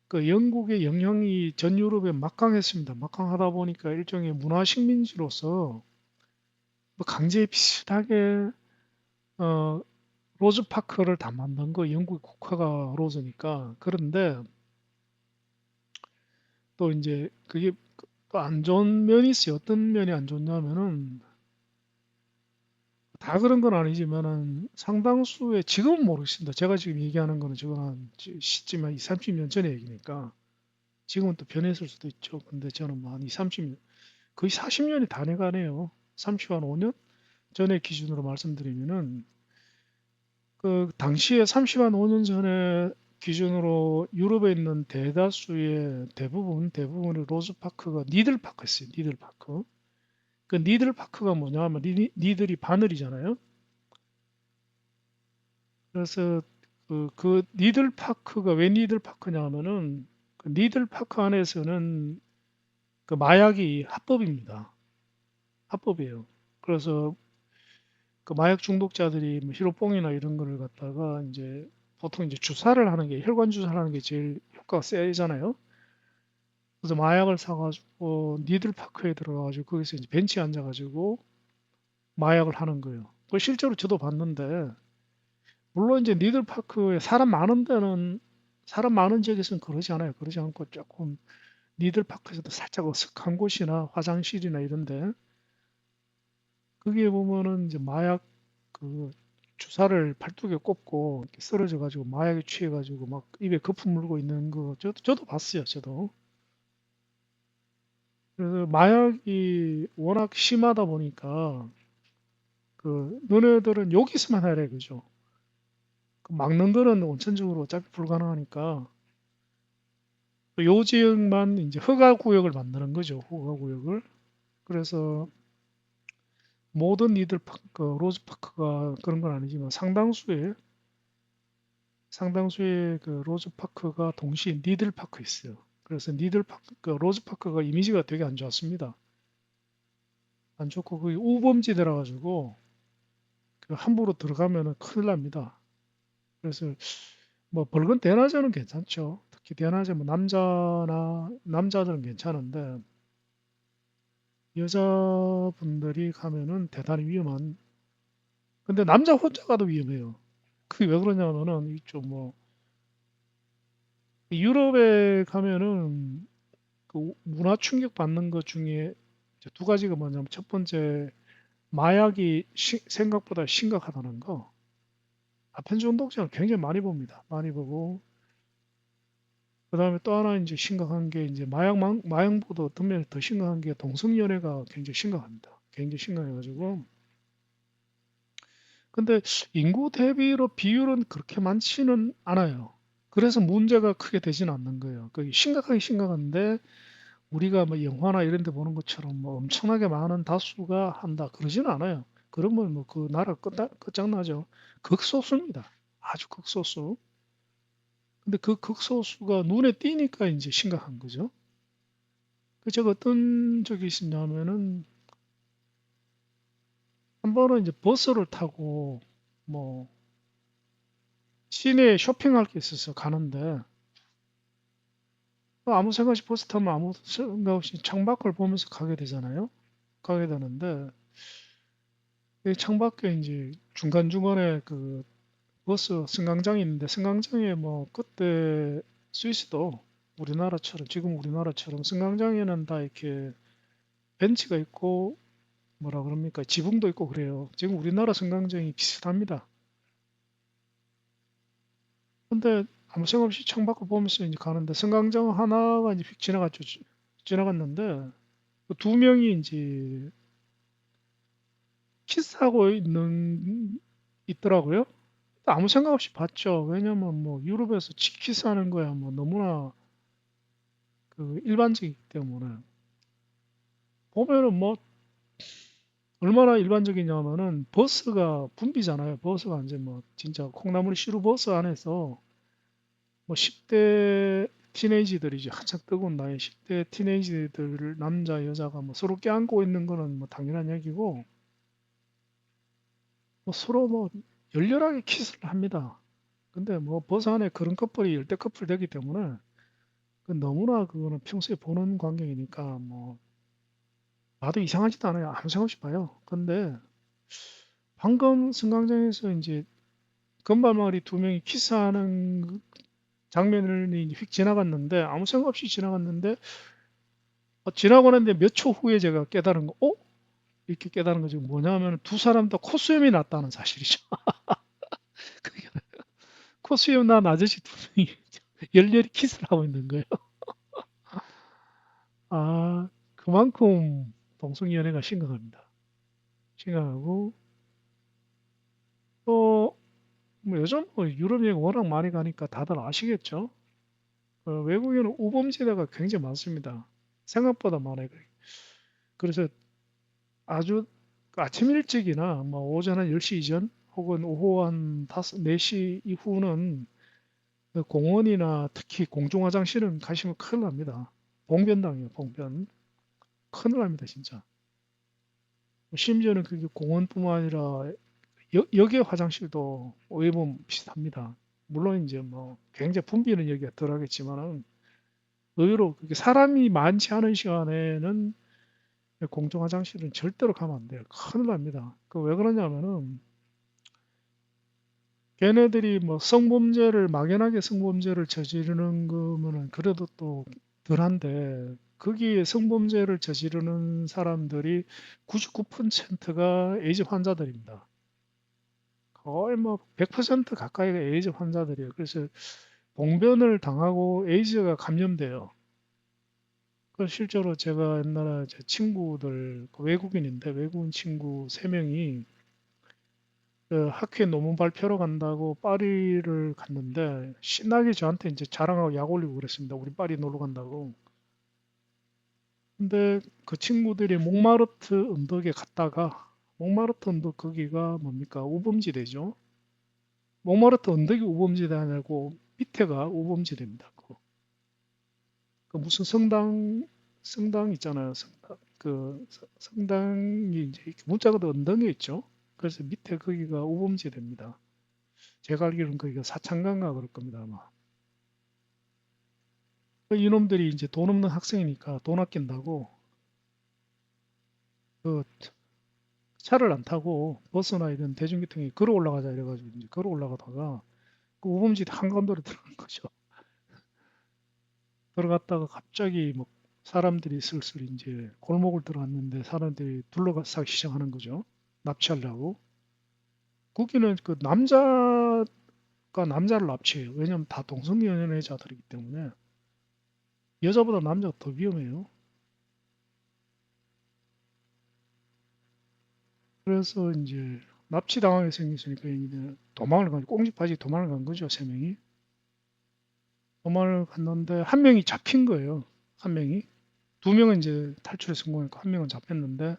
그 영국의 영향이 전 유럽에 막강했습니다. 막강하다 보니까 일종의 문화 식민지로서 뭐 강제 비슷하게 어, 로즈 파크를 다 만든 거 영국 국화가 로즈니까. 그런데 또 이제 그게 또 안 좋은 면이 있어요. 어떤 면이 안 좋냐면은 다 그런 건 아니지만은 상당수의 지금은 모르겠습니다. 제가 지금 얘기하는 거는 지금 한 시점이 2, 30년 전의 얘기니까 지금은 또 변했을 수도 있죠. 근데 저는 뭐 한 2, 30년 거의 40년이 다 돼가네요. 30, 한 5년 전의 기준으로 말씀드리면은 그 당시에 30, 한 5년 전에 기준으로 유럽에 있는 대다수의 대부분의 로즈파크가 니들파크였어요. 니들파크. 그 니들파크가 뭐냐 하면 니들이 바늘이잖아요. 그래서 그 니들파크가 왜 니들파크냐 하면은 그 니들파크 안에서는 그 마약이 합법입니다. 합법이에요. 그래서 그 마약 중독자들이 뭐 히로뽕이나 이런 거를 갖다가 이제 보통 이제 주사를 하는 게 혈관 주사를 하는 게 제일 효과가 세잖아요. 그래서 마약을 사가지고 니들 파크에 들어가가지고 거기서 이제 벤치에 앉아가지고 마약을 하는 거예요. 그 실제로 저도 봤는데 물론 이제 니들 파크에 사람 많은 지역에서는 그러지 않아요. 그러지 않고 조금 니들 파크에서도 살짝 어색한 곳이나 화장실이나 이런데 거기에 보면은 이제 마약 그 주사를 팔뚝에 꼽고 이렇게 쓰러져 가지고 마약에 취해 가지고 막 입에 거품 물고 있는 거 저도 봤어요. 저도. 그래서 마약이 워낙 심하다 보니까 그 너네들은 여기서만 하래 그죠. 그 막는 거는 원천적으로 어차피 불가능하니까 요 지역만 이제 허가 구역을 만드는 거죠. 허가 구역을. 그래서 모든 이들 파크, 로즈 파크가 그런 건 아니지만 상당수의 그 로즈 파크가 동시에 니들 파크 있어요. 그래서 니들 파크, 그 로즈 파크가 이미지가 되게 안 좋았습니다. 안 좋고 그게 우범지대라 가지고 그 함부로 들어가면은 큰일 납니다. 그래서 뭐 벌건 대낮에는 괜찮죠. 특히 대낮에 뭐 남자들은 괜찮은데 여자분들이 가면은 대단히 위험한. 근데 남자 혼자 가도 위험해요. 그게 왜 그러냐면은 이쪽 뭐 유럽에 가면은 그 문화 충격 받는 것 중에 이제 두 가지가 뭐냐면 첫 번째 마약이 생각보다 심각하다는 거. 아편 중독자를 굉장히 많이 봅니다. 많이 보고 그다음에 또 하나 이제 심각한 게 이제 마약보다 어떤 면에 더 심각한 게 동성연애가 굉장히 심각합니다. 굉장히 심각해가지고 근데 인구 대비로 비율은 그렇게 많지는 않아요. 그래서 문제가 크게 되지는 않는 거예요. 그게 심각하게 심각한데 우리가 뭐 영화나 이런 데 보는 것처럼 뭐 엄청나게 많은 다수가 한다 그러지는 않아요. 그러면 뭐 그 나라 끝장나죠. 극소수입니다. 아주 극소수. 근데 그 극소수가 눈에 띄니까 이제 심각한 거죠. 그 제가 어떤 적이 있었냐면은 한 번은 이제 버스를 타고 뭐 시내에 쇼핑할 게 있어서 가는데 아무 생각 없이 버스 타면 아무 생각 없이 창밖을 보면서 가게 되잖아요. 가게 되는데 이 창밖에 이제 중간중간에 그 버스 승강장이 있는데 승강장에 뭐 그때 스위스도 우리나라처럼 지금 우리나라처럼 승강장에는 다 이렇게 벤치가 있고 뭐라 그럽니까 지붕도 있고 그래요. 지금 우리나라 승강장이 비슷합니다. 근데 아무 생각 없이 창밖을 보면서 이제 가는데 승강장 하나가 이제 휙 지나갔죠. 지나갔는데 그두 명이 이제 키스하고 있더라고요. 아무 생각 없이 봤죠. 왜냐면 뭐 유럽에서 키스하는 거야 뭐 너무나 그 일반적이기 때문에 보면은 뭐 얼마나 일반적이냐면은 버스가 붐비잖아요. 버스가 이제 뭐 진짜 콩나물 시루 버스 안에서 뭐 10대 티네이지들이지 한창 뜨거운 나이 10대 티네이지들 남자 여자가 뭐 서로 껴안고 있는 거는 뭐 당연한 얘기고 뭐 서로 뭐 열렬하게 키스를 합니다. 근데 뭐 버스 안에 그런 커플이 열대 커플 되기 때문에 그 너무나 그거는 평소에 보는 광경이니까 뭐 봐도 이상하지도 않아요. 아무 생각 없이 봐요. 근데 방금 승강장에서 이제 금발머리 두 명이 키스하는 그 장면을 휙 지나갔는데 아무 생각 없이 지나갔는데 지나고 났는데 몇 초 후에 제가 깨달은 거, 이렇게 깨달은 거지 뭐냐면 두 사람 다 콧수염이 났다는 사실이죠. 콧수염 난 아저씨 두 명이 열렬히 키스를 하고 있는 거예요. 아, 그만큼 동성연애가 심각합니다. 심각하고 또 뭐 요즘 뭐 유럽 여행 워낙 많이 가니까 다들 아시겠죠? 외국에는 우범지대가 굉장히 많습니다. 생각보다 많아요. 그래서 아주 아침 일찍이나 뭐 오전 한 10시 이전 혹은 오후 한 4시 이후는 그 공원이나 특히 공중화장실은 가시면 큰일 납니다. 봉변당해요, 봉변. 큰일 납니다, 진짜. 심지어는 그게 공원뿐만 아니라 역의 화장실도 어찌 보면 비슷합니다. 물론 이제 뭐 굉장히 붐비는 역이 덜하겠지만은 의외로 그게 사람이 많지 않은 시간에는 공중 화장실은 절대로 가면 안 돼요. 큰일 납니다. 그 왜 그러냐면은 걔네들이 뭐 성범죄를 막연하게 성범죄를 저지르는 거면은 그래도 또 덜한데 거기에 성범죄를 저지르는 사람들이 99%가 에이즈 환자들입니다. 거의 뭐 100% 가까이가 에이즈 환자들이에요. 그래서 봉변을 당하고 에이즈가 감염돼요. 그 실제로 제가 옛날에 제 친구들 그 외국인인데 외국인 친구 3명이 그 학회 논문 발표로 간다고 파리를 갔는데 신나게 저한테 이제 자랑하고 약 올리고 그랬습니다. 우리 파리 놀러 간다고. 근데 그 친구들이 몽마르트 언덕에 갔다가 몽마르트 언덕 거기가 뭡니까? 우범지대죠. 몽마르트 언덕이 우범지대 아니고 밑에가 우범지대입니다. 그 무슨 성당 있잖아요. 성당이 이제 이렇게 문자가 더 언덕에 있죠. 그래서 밑에 거기가 우범지대입니다. 제가 알기로는 거기가 사창가인가 그럴 겁니다, 아마. 그 이놈들이 이제 돈 없는 학생이니까 돈 아낀다고 그 차를 안 타고 버스나 이런 대중교통에 걸어 올라가자 이래가지고 이제 걸어 올라가다가 그 우범지대 한가운데로 들어간 거죠. 들어갔다가 갑자기 뭐 사람들이 슬슬 이제 골목을 들어갔는데 사람들이 둘러싸기 시작하는 거죠. 납치하려고. 거기는 그 남자가 남자를 납치해요. 왜냐하면 다 동성연애자들이기 때문에 여자보다 남자가 더 위험해요. 그래서 이제 납치당하게 생겼으니까 이제 도망을 간, 꽁지빠지 도망을 간 거죠, 3명이. 도망을 갔는데 한 명이 잡힌 거예요. 한 명이. 2명은 이제 탈출에 성공했고 한 명은 잡혔는데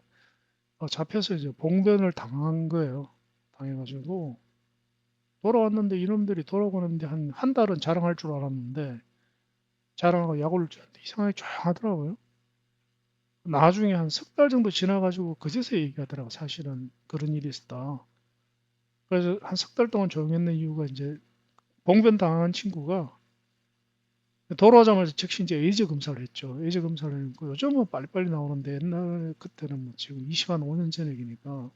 잡혀서 이제 봉변을 당한 거예요. 당해가지고 돌아왔는데 이놈들이 돌아오는데 한 달은 자랑할 줄 알았는데 자랑하고 약 올릴 줄 알았는데 이상하게 조용하더라고요. 나중에 한 석 달 정도 지나가지고 그제서 얘기하더라고. 사실은 그런 일이 있었다. 그래서 한 석 달 동안 조용했는 이유가 이제 봉변 당한 친구가 돌아오자마자 즉시 이제 에이즈 검사를 했죠. 에이즈 검사를 했고 요즘은 빨리빨리 나오는데 옛날 그때는 뭐 지금 20, 한 5년 전 얘기니까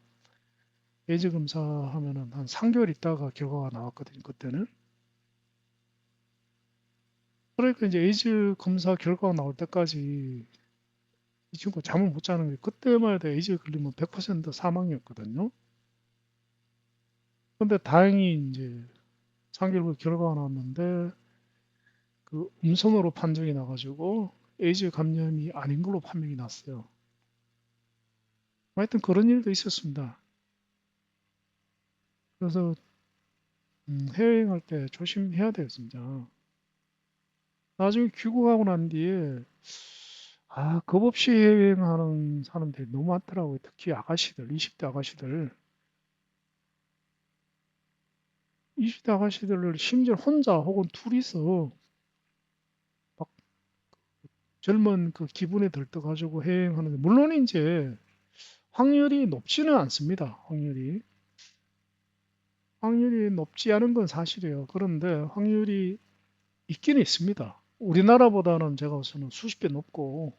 에이즈 검사하면은 한 3개월 있다가 결과가 나왔거든요. 그때는. 그러니까 이제 에이즈 검사 결과가 나올 때까지 이 친구가 잠을 못 자는 게 그때만 해도 에이즈 걸리면 100% 사망이었거든요. 근데 다행히 이제 3개월 후에 결과가 나왔는데 그 음성으로 판정이 나가지고 에이즈 감염이 아닌 걸로 판명이 났어요. 하여튼 그런 일도 있었습니다. 그래서 해외여행할 때 조심해야 돼요, 진짜. 나중에 귀국하고 난 뒤에 겁 없이 해외여행하는 사람들이 너무 많더라고요. 특히 아가씨들, 20대 아가씨들. 20대 아가씨들을 심지어 혼자 혹은 둘이서 막 젊은 그 기분에 들떠가지고 해외여행하는데, 물론 이제 확률이 높지는 않습니다. 확률이 높지 않은 건 사실이에요. 그런데 확률이 있기는 있습니다. 우리나라보다는 제가 봐서는 수십 배 높고,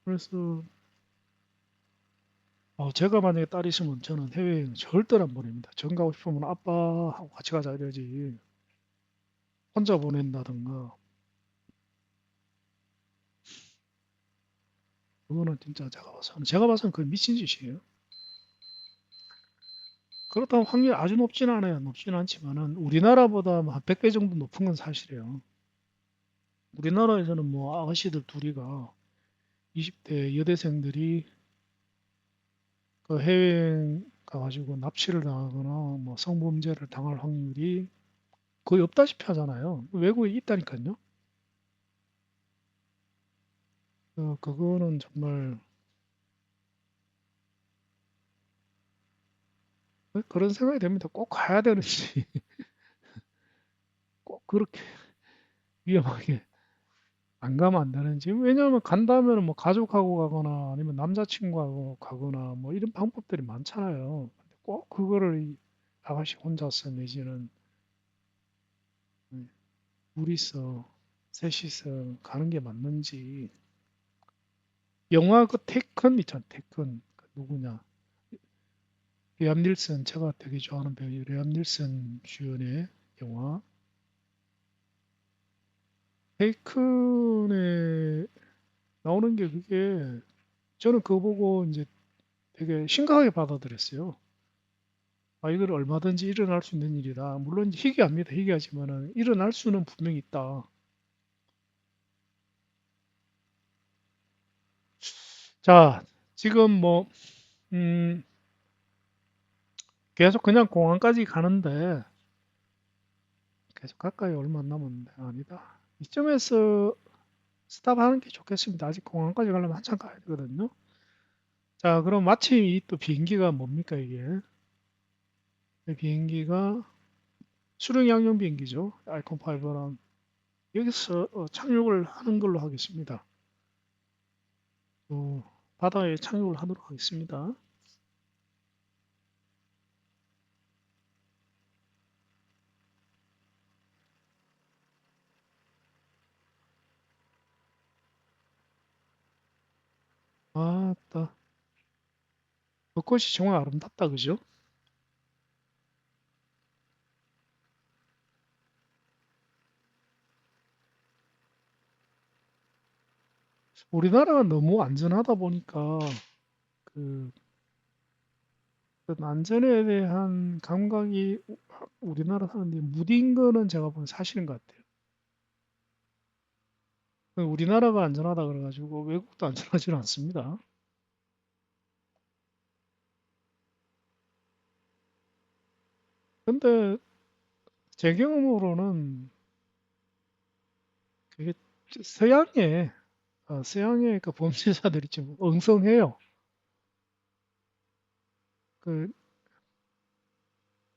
그래서 제가 만약에 딸이 있으면 저는 해외여행 절대로 안 보냅니다. 전 가고 싶으면 아빠하고 같이 가자 이러지. 혼자 보낸다든가. 그거는 진짜 제가 봐서는 그게 미친 짓이에요. 그렇다고 확률이 아주 높진 않아요. 높진 않지만은 우리나라보다 한 100배 정도 높은 건 사실이에요. 우리나라에서는 뭐 아가씨들 둘이가 20대 여대생들이 그 해외여행 가가지고 납치를 당하거나 뭐 성범죄를 당할 확률이 거의 없다시피 하잖아요. 외국에 있다니까요. 그거는 정말 그런 생각이 됩니다. 꼭 가야 되는지, 꼭 그렇게 위험하게 안 가면 안 되는지. 왜냐하면 간다면 뭐 가족하고 가거나 아니면 남자친구하고 가거나 뭐 이런 방법들이 많잖아요. 근데 꼭 그거를 이 아가씨 혼자서 내지는 둘이서, 셋이서 가는 게 맞는지. 영화 그 테큰 있잖아, 테큰. 그 누구냐. 레암 닐슨, 제가 되게 좋아하는 배우 레암 닐슨 주연의 영화. 테큰에 나오는 게 그게 저는 그거 보고 이제 되게 심각하게 받아들였어요. 이걸 얼마든지 일어날 수 있는 일이다. 물론 희귀합니다. 희귀하지만은 일어날 수는 분명히 있다. 자, 지금 뭐 음, 계속 그냥 공항까지 가는데 계속 가까이 얼마 안 남았는데 아니다. 이점에서 스탑하는 게 좋겠습니다. 아직 공항까지 가려면 한참 가야 되거든요. 자, 그럼 마침 이 또 비행기가 뭡니까 이게? 이 비행기가 수령 양용 비행기죠. 아이콘 5랑 여기서 착륙을 하는 걸로 하겠습니다. 바다에 착륙을 하도록 하겠습니다. 아따, 벚꽃이 정말 아름답다, 그죠? 우리나라가 너무 안전하다 보니까 그, 그 안전에 대한 감각이 우리나라 사람들이 무딘 거는 제가 보기엔 사실인 것 같아요. 우리나라가 안전하다 그래가지고 외국도 안전하지는 않습니다. 근데 제 경험으로는 그게 서양에 서양의 그 범죄자들이 좀 엉성해요. 그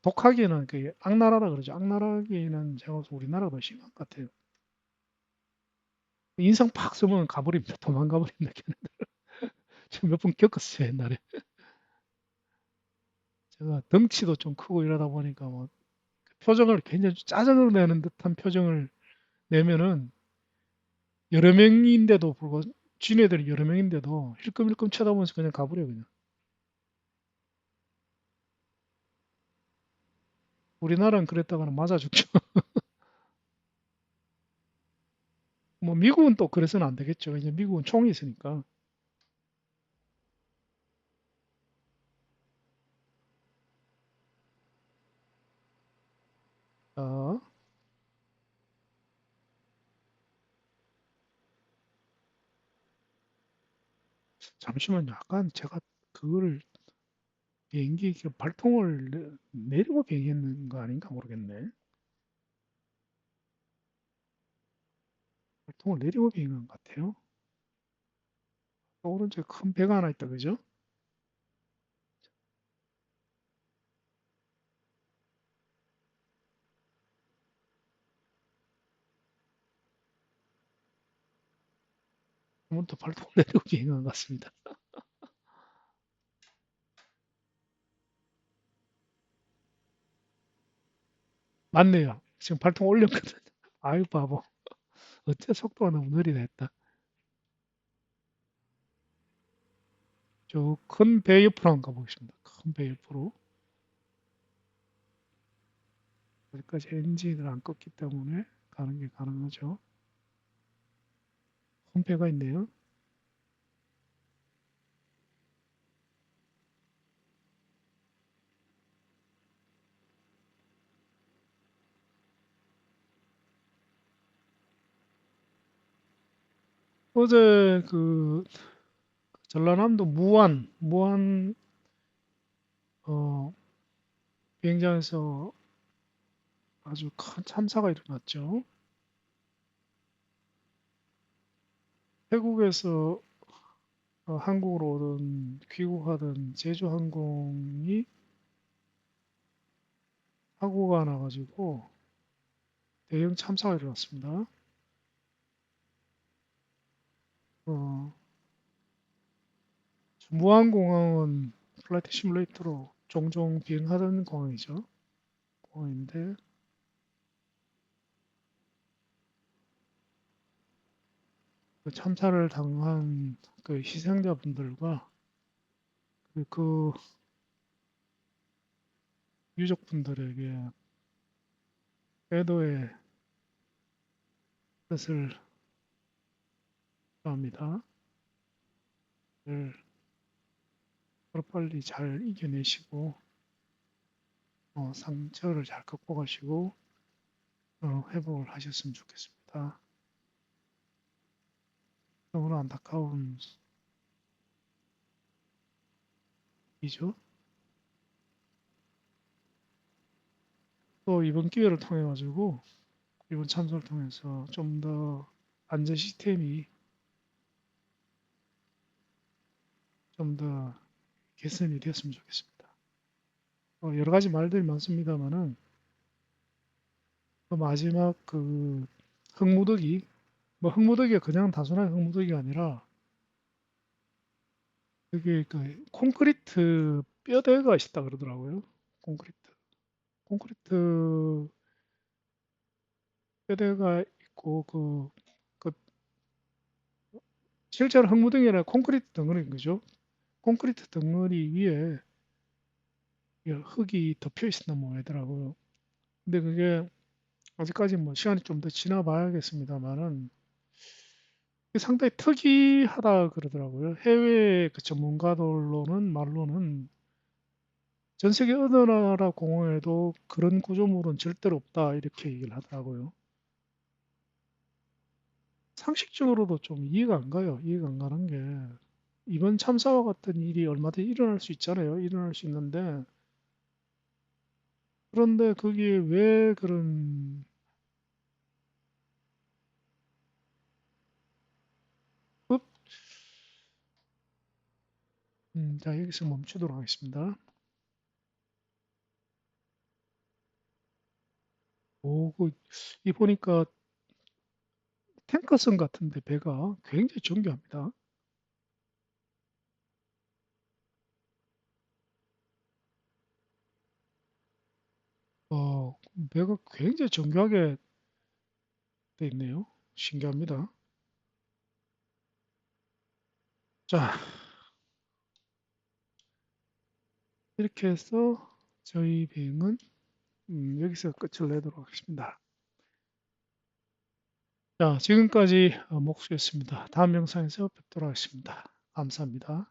독하기는 그 악랄하다 그러죠. 악랄하기는 제가 봐서 우리나라가 더 심한 것 같아요. 인상 팍 쓰면 가버립니다. 도망가 버립니다. 걔는. 제가 몇 번 겪었어요, 옛날에. 제가 덩치도 좀 크고 이러다 보니까 뭐 표정을 굉장히 짜증을 내는 듯한 표정을 내면은 여러 명인데도 불구하고 쥐네들이 여러 명인데도 힐끔힐끔 쳐다보면서 그냥 가버려 그냥. 우리나라는 그랬다가는 맞아 죽죠. 뭐 미국은 또 그래서는 안 되겠죠. 이제 미국은 총이 있으니까. 자, 잠시만요. 약간 제가 그거를 비행기 그 발통을 내리고 비행했는 거 아닌가 모르겠네. 발통을 내리고 비행한 것 같아요. 오른쪽에 큰 배가 하나 있다, 그죠? 한번 더 발통을 내리고 비행한 것 같습니다. 맞네요. 지금 발통 올렸거든요. 아유, 바보. 어째 속도가 너무 느리다 했다. 저 큰 배 옆으로 한번 가보겠습니다. 큰 배 옆으로. 여기까지 엔진을 안 껐기 때문에 가는 게 가능하죠. 큰 배가 있네요. 어제 그 전라남도 무안 어, 비행장에서 아주 큰 참사가 일어났죠. 태국에서 한국으로 오던 귀국하던 제주항공이 사고가 나가지고 대형 참사가 일어났습니다. 어, 무안공항은 플라이트 시뮬레이터로 종종 비행하던 공항이죠. 공항인데 그 참사를 당한 그 희생자분들과 그 유족분들에게 애도의 뜻을 표합니다. 하루빨리 잘 이겨내시고 상처를 잘 극복하시고 회복을 하셨으면 좋겠습니다. 너무나 안타까운 일이죠. 또 이번 기회를 통해 가지고 이번 참사를 통해서 좀 더 안전 시스템이 좀 더 개선이 되었으면 좋겠습니다. 여러 가지 말들이 많습니다만은 그 마지막 그 흙무더기, 뭐 흙무더기가 그냥 단순한 흙무더기가 아니라 그게 그 콘크리트 뼈대가 있다 그러더라고요. 콘크리트. 콘크리트 뼈대가 있고 그 실제로 흙무더기는 콘크리트 덩어리인 거죠. 콘크리트 덩어리 위에 흙이 덮여 있었나 모르더라고요. 근데 그게 아직까지 뭐 시간이 좀 더 지나 봐야겠습니다만은 상당히 특이하다 그러더라고요. 해외 그 전문가들로는 말로는 전 세계 어느 나라 공항에도 그런 구조물은 절대로 없다 이렇게 얘기를 하더라고요. 상식적으로도 좀 이해가 안 가요. 이해가 안 가는 게 이번 참사와 같은 일이 얼마든지 일어날 수 있잖아요. 일어날 수 있는데 그런데 거기에 왜 그런 급, 자 여기서 멈추도록 하겠습니다. 오, 이 보니까 탱커선 같은데 배가 굉장히 정교합니다. 배가 굉장히 정교하게 돼 있네요. 신기합니다. 자, 이렇게 해서 저희 비행은 여기서 끝을 내도록 하겠습니다. 자, 지금까지 목수였습니다. 다음 영상에서 뵙도록 하겠습니다. 감사합니다.